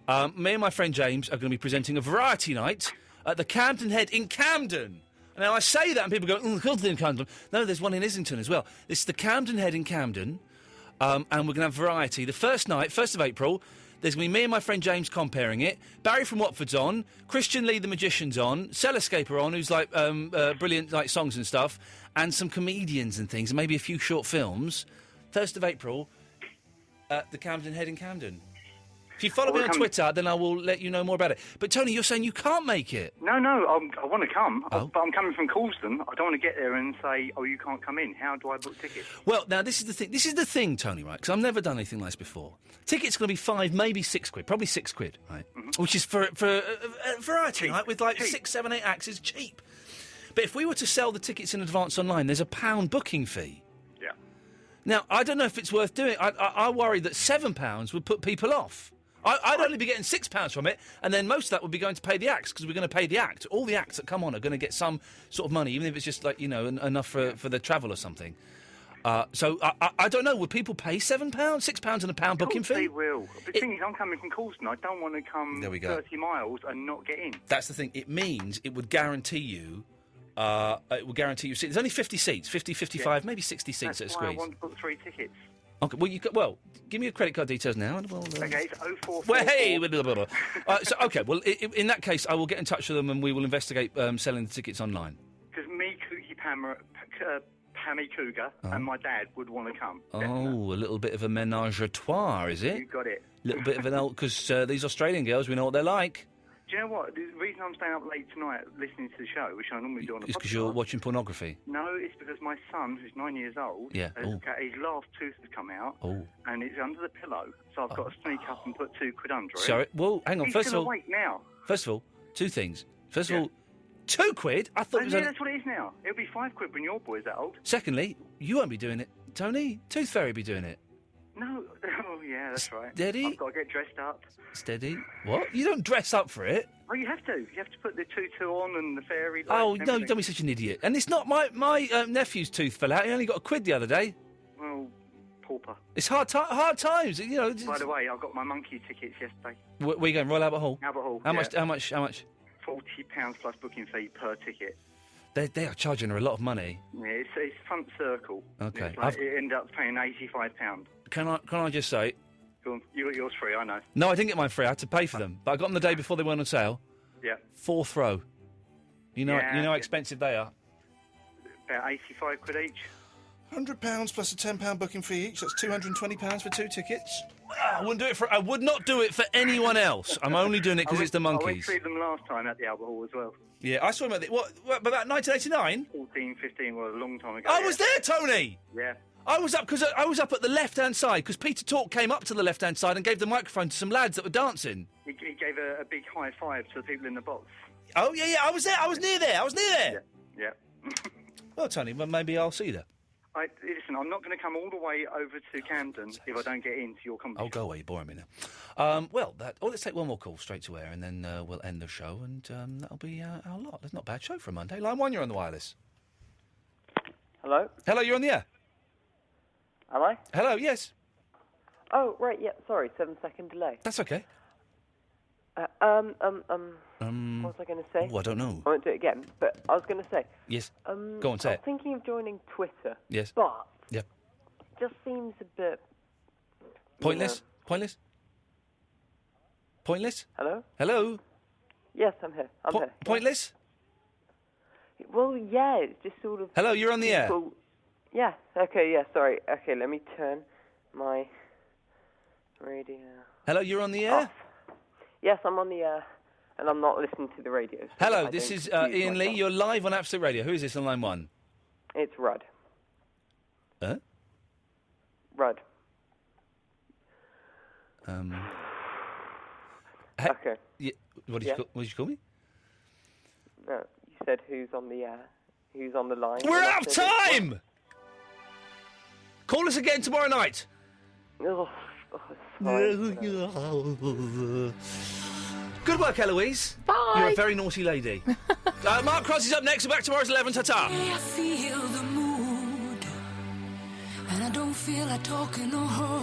that. Me and my friend James are going to be presenting a variety night at the Camden Head in Camden. Now, I say that and people go, oh, God, in Camden. No, there's one in Islington as well. This is the Camden Head in Camden, and we're going to have variety. The first night, 1st of April, there's going to be me and my friend James comparing it. Barry from Watford's on. Christian Lee the Magician's on. Cellescaper on, who's like brilliant like songs and stuff. And some comedians and things, and maybe a few short films. 1st of April at the Camden Head in Camden. If you follow me on Twitter, then I will let you know more about it. But, Tony, you're saying you can't make it. No, I want to come, but I'm coming from Coulston. I don't want to get there and say, oh, you can't come in. How do I book tickets? Well, now, this is the thing. This is the thing, Tony, right? Because I've never done anything like this before. Tickets going to be £5, maybe £6, probably £6, right? Mm-hmm. Which is for a variety night with like 6, 7, 8 acts is cheap. But if we were to sell the tickets in advance online, there's a £1 booking fee. Yeah. Now, I don't know if it's worth doing. I worry that £7 would put people off. I'd only be getting £6 from it, and then most of that would be going to pay the acts, because we're going to pay the act. All the acts that come on are going to get some sort of money, even if it's just, like, enough for the travel or something. So, I don't know, would people pay £7, £6 and a £1 booking fee? They will. The thing is, I'm coming from Coulston. I don't want to come 30 miles and not get in. That's the thing. It means it would guarantee you... seats. There's only 50 seats, 50, 55, maybe 60 seats at a squeeze. That's why I want to book 3 tickets. Okay, well, give me your credit card details now, and we'll. Okay, it's 0444. Well, hey, blah, blah, blah. Okay. Well, in that case, I will get in touch with them, and we will investigate selling the tickets online. Because me, Cookie Pammy Cougar, and my dad would want to come. Oh, a little bit of a menage a trois, is it? You got it. A little bit of an old, because these Australian girls, we know what they're like. Do you know what? The reason I'm staying up late tonight listening to the show, which I normally do on the podcast... It's because you're watching pornography? No, it's because my son, who's 9 years old, his last tooth has come out, and it's under the pillow, so I've got to sneak up and put £2 under it. Sorry, well, hang on, He's still awake now. First of all, 2 things. First of all, £2? I thought it was... Yeah, that's what it is now. It'll be £5 when your boy's that old. Secondly, you won't be doing it, Tony. Tooth Fairy be doing it. No, oh yeah, that's right. Steady? I've got to get dressed up. Steady? What? You don't dress up for it? Oh, you have to. You have to put the tutu on and the fairy lights. Oh, no, don't be such an idiot. And it's not my nephew's tooth fell out. He only got £1 the other day. Well, pauper. It's hard times, you know. By the way, I got my monkey tickets yesterday. Where are you going? Royal Albert Hall? Albert Hall. How much? £40 plus booking fee per ticket. They are charging her a lot of money. Yeah, it's front circle. Okay. It's like it ended up paying £85. Can I just say... Go on. You got yours free, I know. No, I didn't get mine free. I had to pay for them. But I got them the day before they went on sale. Yeah. 4th row. You know how expensive they are? About £85 each. £100 plus a £10 booking fee each. That's £220 for 2 tickets. I would not do it for anyone else. I'm only doing it because it's the Monkees. I went to see them last time at the Albert Hall as well. Yeah, I saw them at about 1989? 14, 15, well, a long time ago. I was there, Tony! Yeah. I was up at the left-hand side, because Peter Talk came up to the left-hand side and gave the microphone to some lads that were dancing. He gave a big high five to the people in the box. Oh, yeah, I was there. I was near there. Yeah. Well, Tony, well, maybe I'll see you there. Listen, I'm not going to come all the way over to Camden if I don't get into your comedy. Oh, go away, you're boring me now. Let's take one more call straight to air, and then we'll end the show, and that'll be our lot. That's not a bad show for a Monday. Line 1, you're on the wireless. Hello? Hello, you're on the air. Am I? Hello, yes. Oh, right, yeah, sorry, 7-second delay. That's okay. What was I going to say? Oh, I don't know. I won't do it again, but I was going to say... Yes. Go on, say I it. was thinking of joining Twitter. Yes. But... Yeah. It just seems a bit... Pointless? Pointless? Pointless? Hello? Hello? Yes, I'm here. I'm here. Pointless? Well, yeah, it's just sort of... Hello, you're on the air. Yeah, okay, yeah, sorry. Okay, let me turn my radio... Hello, you're on the air? Off. Yes, I'm on the air, and I'm not listening to the radio. So Hello, this is Iain Lee. You're live on Absolute Radio. Who is this on line 1? It's Rudd. Huh? Rudd. Okay. What did you call me? No, you said who's on the air, who's on the line. We're out of time! Call us again tomorrow night. Oh, Good work, Eloise. Bye. You're a very naughty lady. Mark Cross is up next. We're back tomorrow at 11. Ta-ta. I feel the mood, and I don't feel like talking or